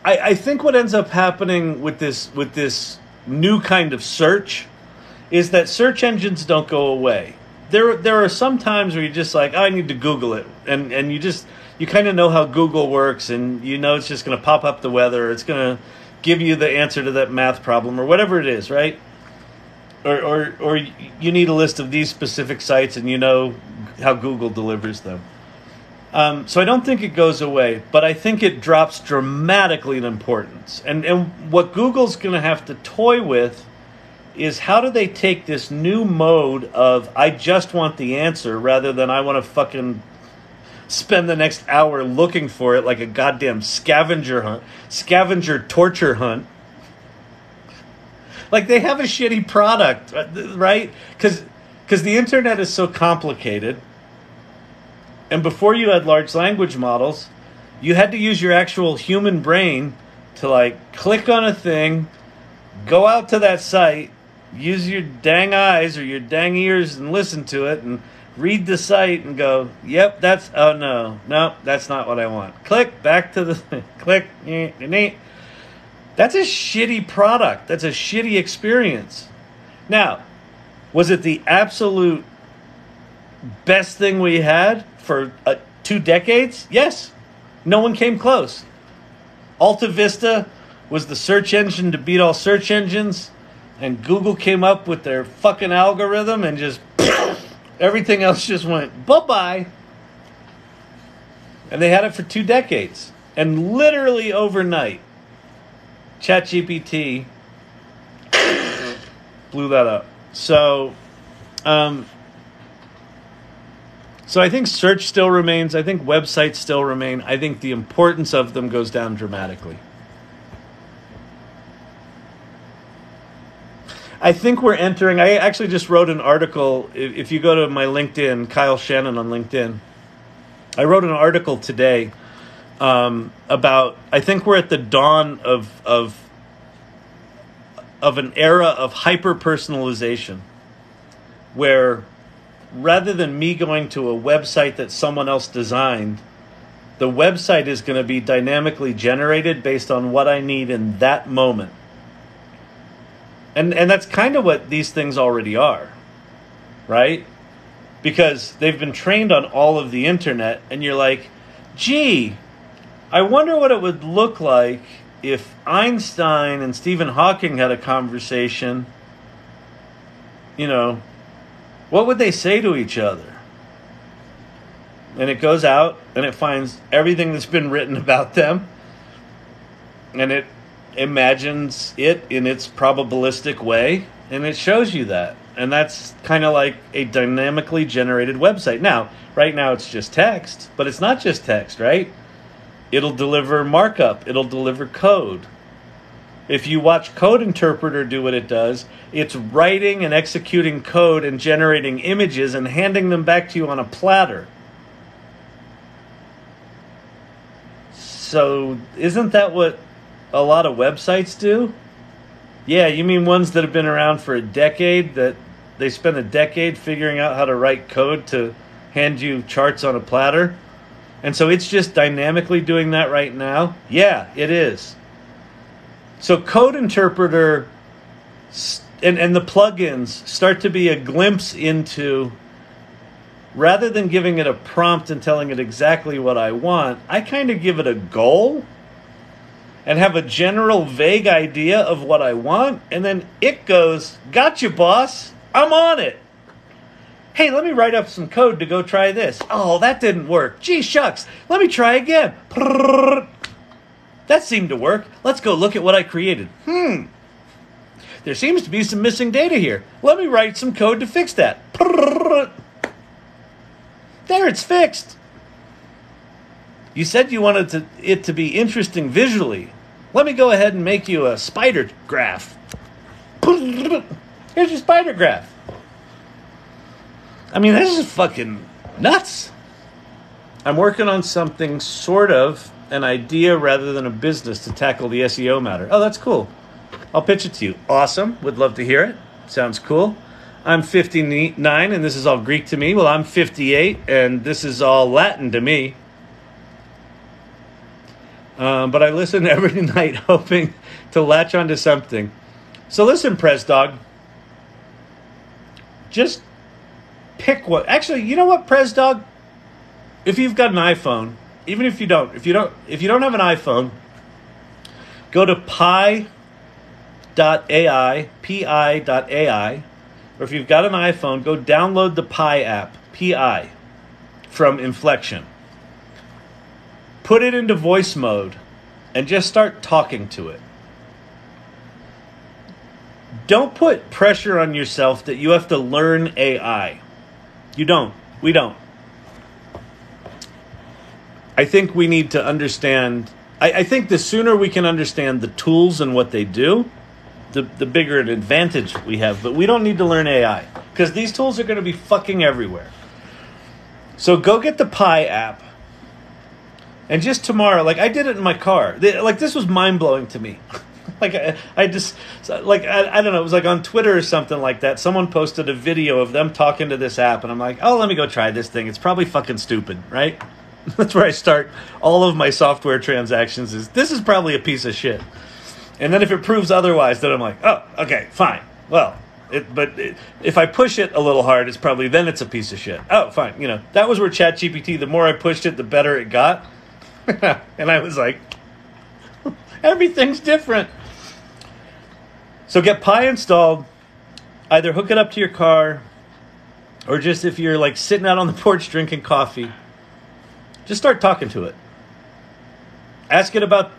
I think what ends up happening with this new kind of search is that search engines don't go away. There are some times where you're just like, I need to Google it. And you kind of know how Google works, and you know it's just going to pop up the weather, or it's going to give you the answer to that math problem, or whatever it is, right? Or you need a list of these specific sites, and you know how Google delivers them. So I don't think it goes away, but I think it drops dramatically in importance. And what Google's going to have to toy with is how do they take this new mode of I just want the answer rather than I want to fucking spend the next hour looking for it like a goddamn scavenger torture hunt. Like they have a shitty product, right? Because the internet is so complicated. And before you had large language models, you had to use your actual human brain to like click on a thing, go out to that site, use your dang eyes or your dang ears and listen to it and read the site and go, yep, that's not what I want. Click back to the click. That's a shitty product. That's a shitty experience. Now, was it the absolute best thing we had for 2 decades? Yes. No one came close. Alta Vista was the search engine to beat all search engines, and Google came up with their fucking algorithm and just everything else just went bye-bye. And they had it for 2 decades. And literally overnight, ChatGPT blew that up. So I think search still remains. I think websites still remain. I think the importance of them goes down dramatically. I think we're entering... I actually just wrote an article. If you go to my LinkedIn, Kyle Shannon on LinkedIn, I wrote an article today about... I think we're at the dawn of an era of hyper-personalization, where rather than me going to a website that someone else designed, the website is going to be dynamically generated based on what I need in that moment. And that's kind of what these things already are, right? Because they've been trained on all of the internet, and you're like, gee, I wonder what it would look like if Einstein and Stephen Hawking had a conversation. You know, what would they say to each other? And it goes out and it finds everything that's been written about them, and it imagines it in its probabilistic way, and it shows you that. And that's kind of like a dynamically generated website. Now, right now it's just text, but it's not just text, right? It'll deliver markup. It'll deliver code. If you watch Code Interpreter do what it does, it's writing and executing code and generating images and handing them back to you on a platter. So isn't that what a lot of websites do? Yeah, you mean ones that have been around for a decade, that they spent a decade figuring out how to write code to hand you charts on a platter? And so it's just dynamically doing that right now? Yeah, it is. So Code Interpreter and the plugins start to be a glimpse into, rather than giving it a prompt and telling it exactly what I want, I kind of give it a goal and have a general vague idea of what I want, and then it goes, gotcha, boss, I'm on it. Hey, let me write up some code to go try this. Oh, that didn't work. Gee shucks, let me try again. That seemed to work. Let's go look at what I created. There seems to be some missing data here. Let me write some code to fix that. There, it's fixed. You said you wanted it to be interesting visually. Let me go ahead and make you a spider graph. Here's your spider graph. I mean, this is fucking nuts. I'm working on something sort of an idea rather than a business to tackle the SEO matter. Oh, that's cool. I'll pitch it to you. Awesome. Would love to hear it. Sounds cool. I'm 59 and this is all Greek to me. Well, I'm 58 and this is all Latin to me. But I listen every night hoping to latch onto something. So listen, Prez Dog. Just pick what... Actually, you know what, Prez Dog? If you've got an iPhone, even if you don't have an iPhone, go to pi.ai, pi.ai, or if you've got an iPhone, go download the Pi app, Pi, from Inflection. Put it into voice mode and just start talking to it. Don't put pressure on yourself that you have to learn AI. You don't. We don't. I think we need to understand... I think the sooner we can understand the tools and what they do, the bigger an advantage we have. But we don't need to learn AI, because these tools are going to be fucking everywhere. So go get the Pi app. And just tomorrow, like I did it in my car. Like this was mind-blowing to me. Like I just, like, I don't know, it was like on Twitter or something like that. Someone posted a video of them talking to this app, and I'm like, oh, let me go try this thing. It's probably fucking stupid, right? That's where I start all of my software transactions is, this is probably a piece of shit. And then if it proves otherwise, then I'm like, oh, okay, fine. Well, if I push it a little hard, it's probably, then it's a piece of shit. Oh, fine. You know, that was where ChatGPT, the more I pushed it, the better it got. And I was like, Everything's different. So get Pi installed. Either hook it up to your car, or just if you're like sitting out on the porch drinking coffee, just start talking to it. Ask it about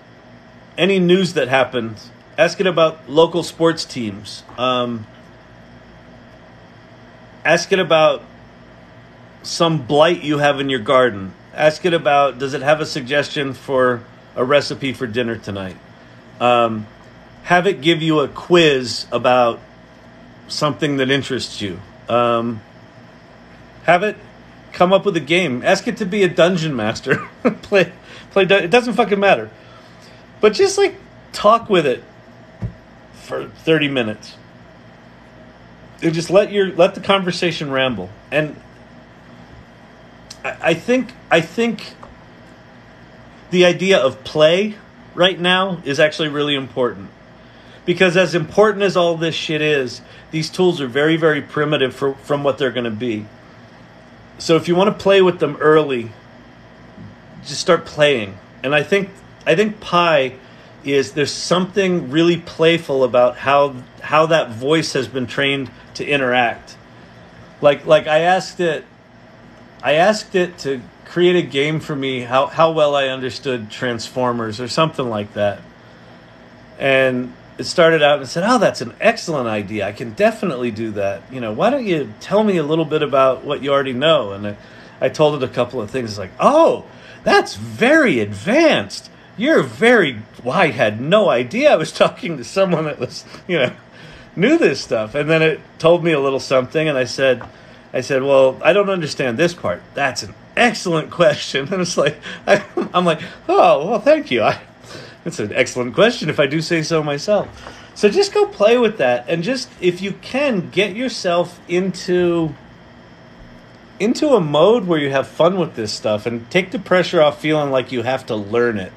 any news that happens. Ask it about local sports teams. Ask it about some blight you have in your garden. Ask it about, does it have a suggestion for a recipe for dinner tonight? Have it give you a quiz about something that interests you. Have it come up with a game. Ask it to be a dungeon master. play. It doesn't fucking matter. But just like talk with it for 30 minutes. And just let the conversation ramble. And I think the idea of play right now is actually really important. Because as important as all this shit is, these tools are very, very primitive from what they're going to be. So if you want to play with them early, just start playing. And I think Pi there's something really playful about how that voice has been trained to interact. Like I asked it to create a game for me how well I understood Transformers or something like that. And it started out and said, "Oh, that's an excellent idea. I can definitely do that. Why don't you tell me a little bit about what you already know?" And I told it a couple of things. It's like, "Oh, that's very advanced. I had no idea I was talking to someone that was, knew this stuff." And then it told me a little something, and I said, "Well, I don't understand this part." "That's an excellent question." And it's like, I'm like, "Oh, well, thank you. It's an excellent question if I do say so myself." So just go play with that, and just, if you can, get yourself into a mode where you have fun with this stuff and take the pressure off feeling like you have to learn it.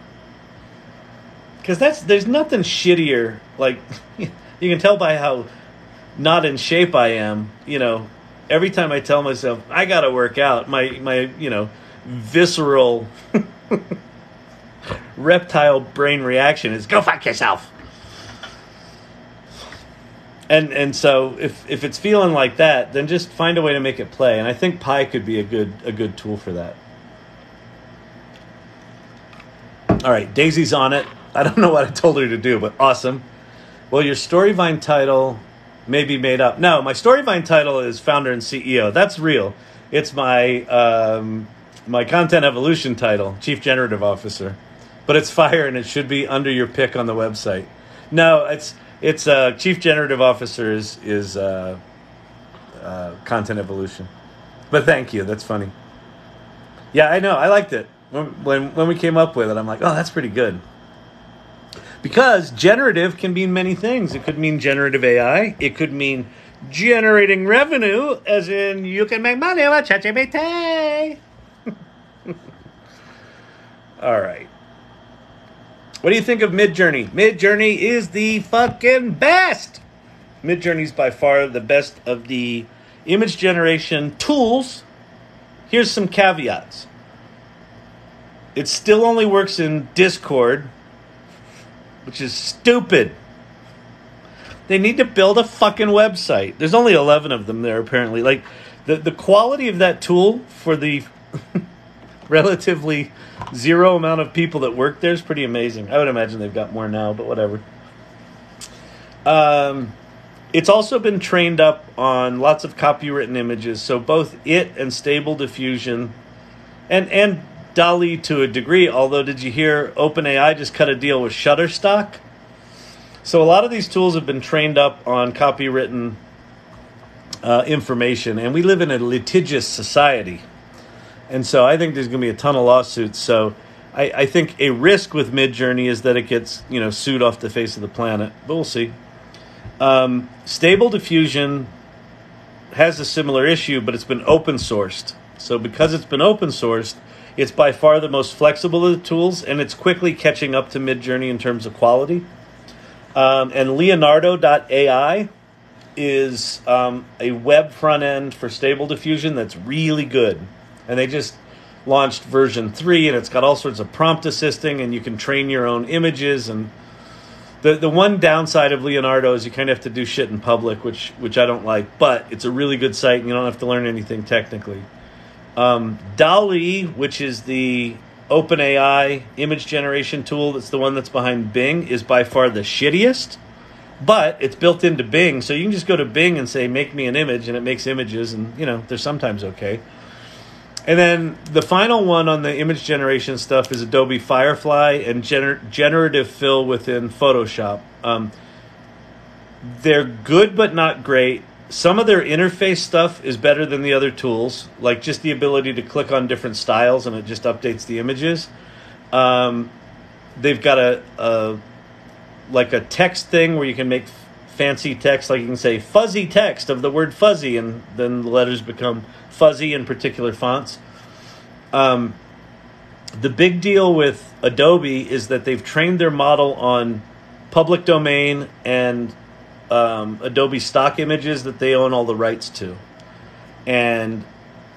Because there's nothing shittier. Like, you can tell by how not in shape I am. Every time I tell myself I gotta work out, my visceral reptile brain reaction is, go fuck yourself. And so if it's feeling like that, then just find a way to make it play. And I think Pi could be a good tool for that. All right, Daisy's on it. I don't know what I told her to do, but awesome. Well, your Storyvine title may be made up. No, my Storyvine title is founder and CEO. That's real. It's my content evolution title, Chief Generative Officer. But it's fire, and it should be under your pick on the website. No, it's Chief Generative Officer is content evolution. But thank you. That's funny. Yeah, I know. I liked it. When we came up with it, I'm like, oh, that's pretty good. Because generative can mean many things. It could mean generative AI. It could mean generating revenue, as in you can make money with ChatGPT. All right. What do you think of Midjourney? Midjourney is the fucking best. Midjourney's by far the best of the image generation tools. Here's some caveats. It still only works in Discord, which is stupid. They need to build a fucking website. There's only 11 of them there, apparently. Like, the quality of that tool for the relatively zero amount of people that work there is pretty amazing. I would imagine they've got more now, but whatever. It's also been trained up on lots of copywritten images, so both it and Stable Diffusion and DALL-E to a degree, although did you hear OpenAI just cut a deal with Shutterstock? So a lot of these tools have been trained up on copywritten information, and we live in a litigious society. And so I think there's going to be a ton of lawsuits. So I think a risk with Midjourney is that it gets, sued off the face of the planet. But we'll see. Stable Diffusion has a similar issue, but it's been open sourced. So because it's been open sourced, it's by far the most flexible of the tools, and it's quickly catching up to Midjourney in terms of quality. And Leonardo.ai is a web front end for Stable Diffusion that's really good. And they just launched version 3, and it's got all sorts of prompt assisting, and you can train your own images. And the one downside of Leonardo is you kind of have to do shit in public, which I don't like, but it's a really good site, and you don't have to learn anything technically. DALL-E, which is the OpenAI image generation tool, that's the one that's behind Bing, is by far the shittiest, but it's built into Bing, so you can just go to Bing and say, make me an image, and it makes images, and, you know, they're sometimes okay. And then the final one on the image generation stuff is Adobe Firefly and generative fill within Photoshop. They're good but not great. Some of their interface stuff is better than the other tools, like just the ability to click on different styles and it just updates the images. They've got a text thing where you can make fancy text, like you can say fuzzy text of the word fuzzy, and then the letters become fuzzy in particular fonts. The big deal with Adobe is that they've trained their model on public domain and Adobe stock images that they own all the rights to. And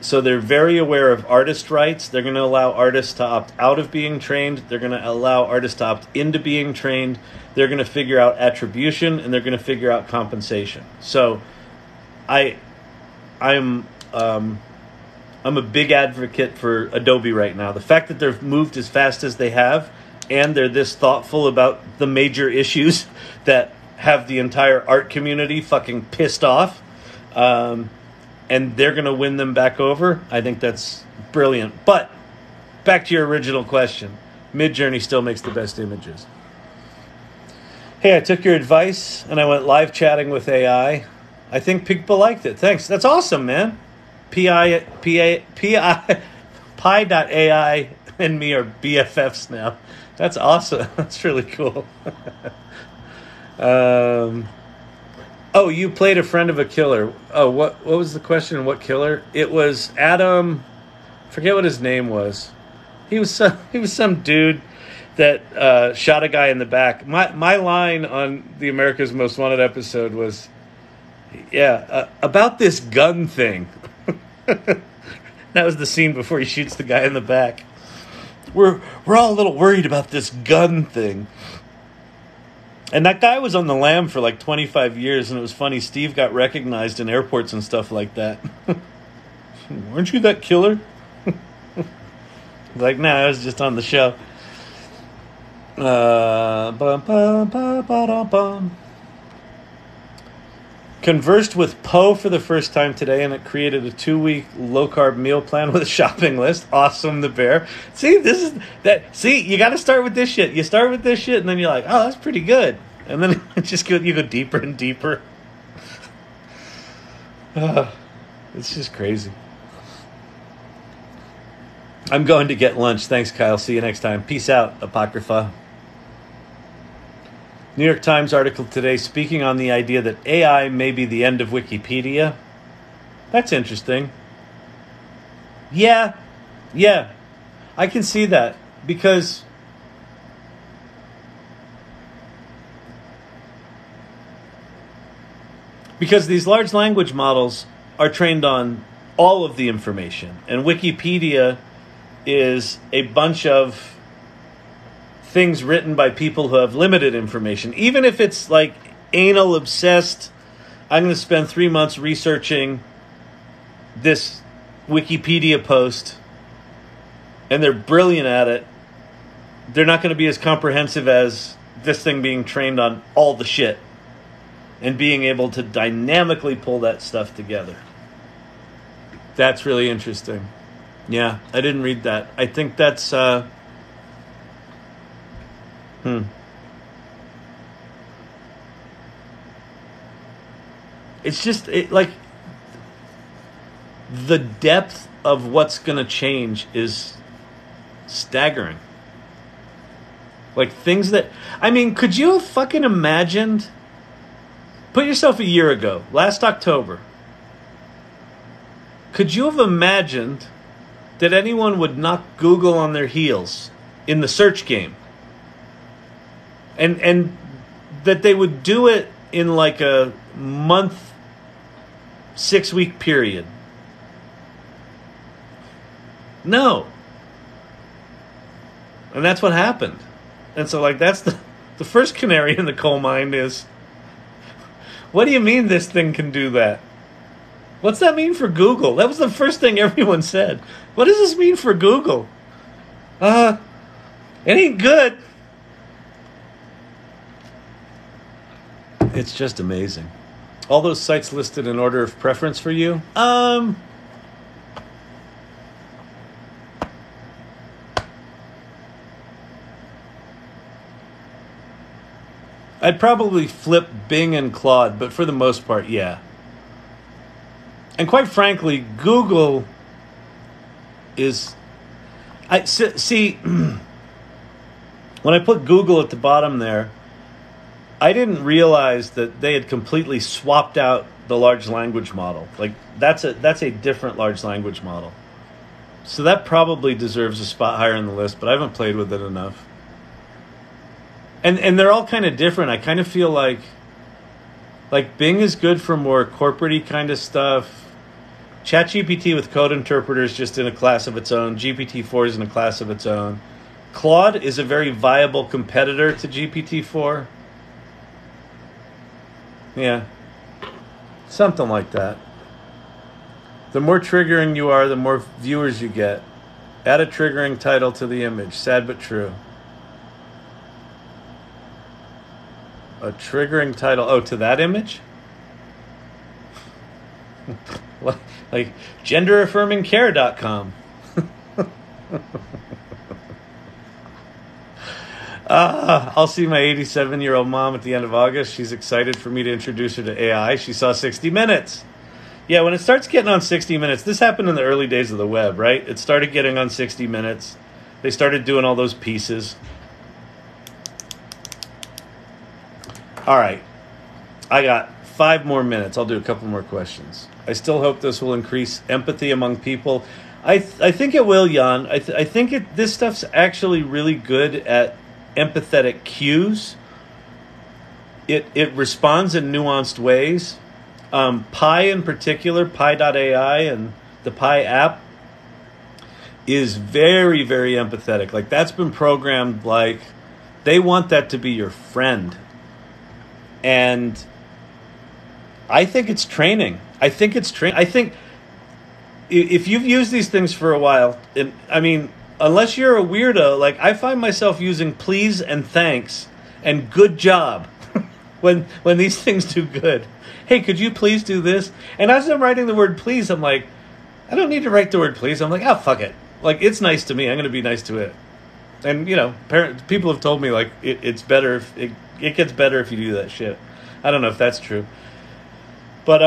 so they're very aware of artist rights. They're going to allow artists to opt out of being trained. They're going to allow artists to opt into being trained. They're going to figure out attribution, and they're going to figure out compensation. So I'm a big advocate for Adobe right now. The fact that they've moved as fast as they have, and they're this thoughtful about the major issues that have the entire art community fucking pissed off, and they're going to win them back over, I think that's brilliant. But back to your original question, Midjourney still makes the best images. Hey, I took your advice and I went live chatting with AI. I think people liked it. Thanks. That's awesome, man. Pi.ai and me are BFFs now. That's awesome. That's really cool. Oh, you played a friend of a killer. Oh, what was the question? What killer? It was Adam. Forget what his name was. He was some dude that shot a guy in the back. My line on the America's Most Wanted episode was, about this gun thing. That was the scene before he shoots the guy in the back. We're all a little worried about this gun thing. And that guy was on the lam for like 25 years, and it was funny. Steve got recognized in airports and stuff like that. Weren't you that killer? Like, nah, I was just on the show. Conversed with Poe for the first time today, and it created a 2-week low-carb meal plan with a shopping list. Awesome, the bear. See, you got to start with this shit. You start with this shit, and then you're like, oh, that's pretty good. And then you go deeper and deeper. It's just crazy. I'm going to get lunch. Thanks, Kyle. See you next time. Peace out, Apocrypha. New York Times article today speaking on the idea that AI may be the end of Wikipedia. That's interesting. Yeah. I can see that because these large language models are trained on all of the information, and Wikipedia is a bunch of things written by people who have limited information. Even if it's like anal obsessed, I'm going to spend 3 months researching this Wikipedia post, and they're brilliant at it, they're not going to be as comprehensive as this thing being trained on all the shit and being able to dynamically pull that stuff together. That's really interesting. Yeah, I didn't read that. I think that's It's just like the depth of what's going to change is staggering. Like things that, I mean, could you have fucking imagined? Put yourself a year ago, last October. Could you have imagined that anyone would knock Google on their heels in the search game? And that they would do it in like a month, 6-week period? No. And that's what happened. And so, like, that's the first canary in the coal mine is, what do you mean this thing can do that? What's that mean for Google? That was the first thing everyone said. What does this mean for Google? It ain't good. It's just amazing. All those sites listed in order of preference for you? I'd probably flip Bing and Claude, but for the most part, yeah. And quite frankly, Google is... See, when I put Google at the bottom there, I didn't realize that they had completely swapped out the large language model. Like, that's a different large language model. So that probably deserves a spot higher on the list, but I haven't played with it enough. And they're all kind of different. I kind of feel like Bing is good for more corporate-y kind of stuff. ChatGPT with code interpreter is just in a class of its own. GPT-4 is in a class of its own. Claude is a very viable competitor to GPT-4. Yeah. Something like that. The more triggering you are, the more viewers you get. Add a triggering title to the image. Sad but true. A triggering title. Oh, to that image? Like GenderAffirmingCare.com. I'll see my 87-year-old mom at the end of August. She's excited for me to introduce her to AI. She saw 60 Minutes. Yeah, when it starts getting on 60 Minutes, this happened in the early days of the web, right? It started getting on 60 Minutes. They started doing all those pieces. All right. I got 5 more minutes. I'll do a couple more questions. I still hope this will increase empathy among people. I think it will, Jan. I think this stuff's actually really good at empathetic cues. It responds in nuanced ways. Pi in particular, Pi.ai and the Pi app is very, very empathetic. Like, that's been programmed like they want that to be your friend. And I think it's training. I think if you've used these things for a while, I mean, unless you're a weirdo, like I find myself using please and thanks and good job when these things do good. Hey, could you please do this? And as I'm writing the word please, I'm like, I don't need to write the word please. I'm like, oh, fuck it. Like, it's nice to me. I'm going to be nice to it. And, you know, people have told me, like, it's better if it gets better if you do that shit. I don't know if that's true. But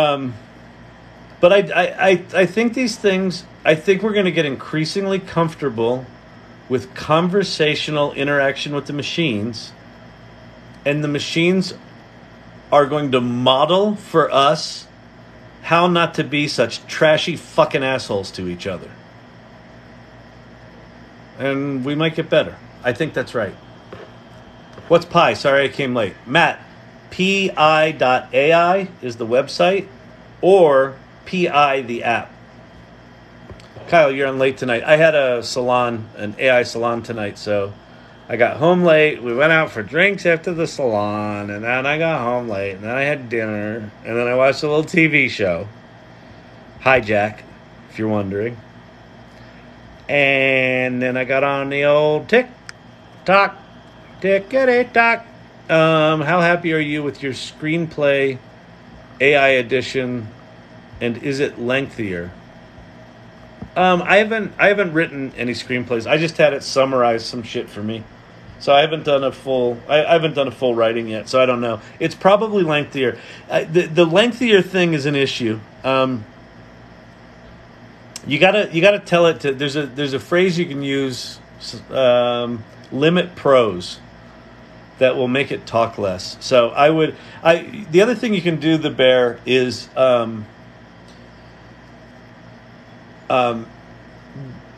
I think these things, I think we're going to get increasingly comfortable with conversational interaction with the machines, and the machines are going to model for us how not to be such trashy fucking assholes to each other. And we might get better. I think that's right. What's Pi? Sorry I came late. Matt, pi.ai is the website, or Pi the app. Kyle, you're on late tonight. I had a salon, an AI salon tonight, so I got home late. We went out for drinks after the salon, and then I got home late, and then I had dinner, and then I watched a little TV show. Hijack, if you're wondering. And then I got on the old tick-tock, tickety-tock. How happy are you with your screenplay AI edition, and is it lengthier? I haven't written any screenplays. I just had it summarize some shit for me. So I haven't done a full writing yet, so I don't know. It's probably lengthier. The lengthier thing is an issue. You gotta tell it to. There's a phrase you can use. Limit prose. That will make it talk less. So the other thing you can do, the bear, is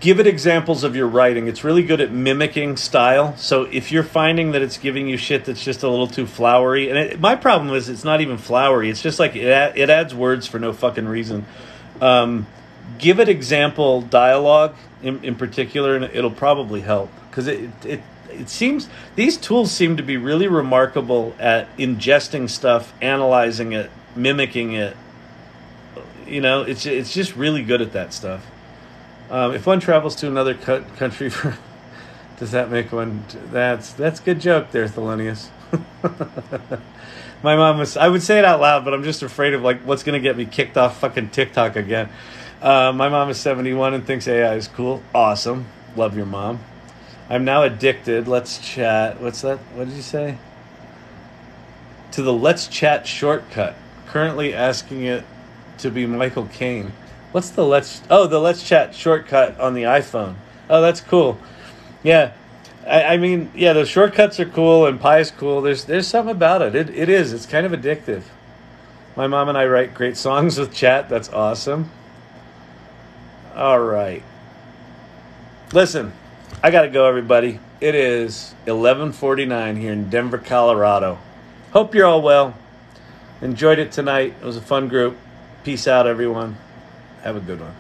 give it examples of your writing. It's really good at mimicking style. So if you're finding that it's giving you shit that's just a little too flowery, and my problem is it's not even flowery. It's just like it adds words for no fucking reason. Give it example dialogue in particular, and it'll probably help. because it seems these tools seem to be really remarkable at ingesting stuff, analyzing it, mimicking it. You know, it's just really good at that stuff. If one travels to another country for, does that make one? That's a good joke there, Thelonious. My mom was, I would say it out loud, but I'm just afraid of like what's going to get me kicked off fucking TikTok again. My mom is 71 and thinks AI is cool. Awesome. Love your mom. I'm now addicted. Let's chat. What's that? What did you say? To the Let's Chat shortcut. Currently asking it to be Michael Caine. What's the the Let's Chat shortcut on the iPhone. Oh, that's cool. Yeah. I mean, yeah, those shortcuts are cool and Pi is cool. There's something about it. It is. It's kind of addictive. My mom and I write great songs with chat. That's awesome. All right. Listen, I got to go, everybody. It is 11:49 here in Denver, Colorado. Hope you're all well. Enjoyed it tonight. It was a fun group. Peace out, everyone. Have a good one.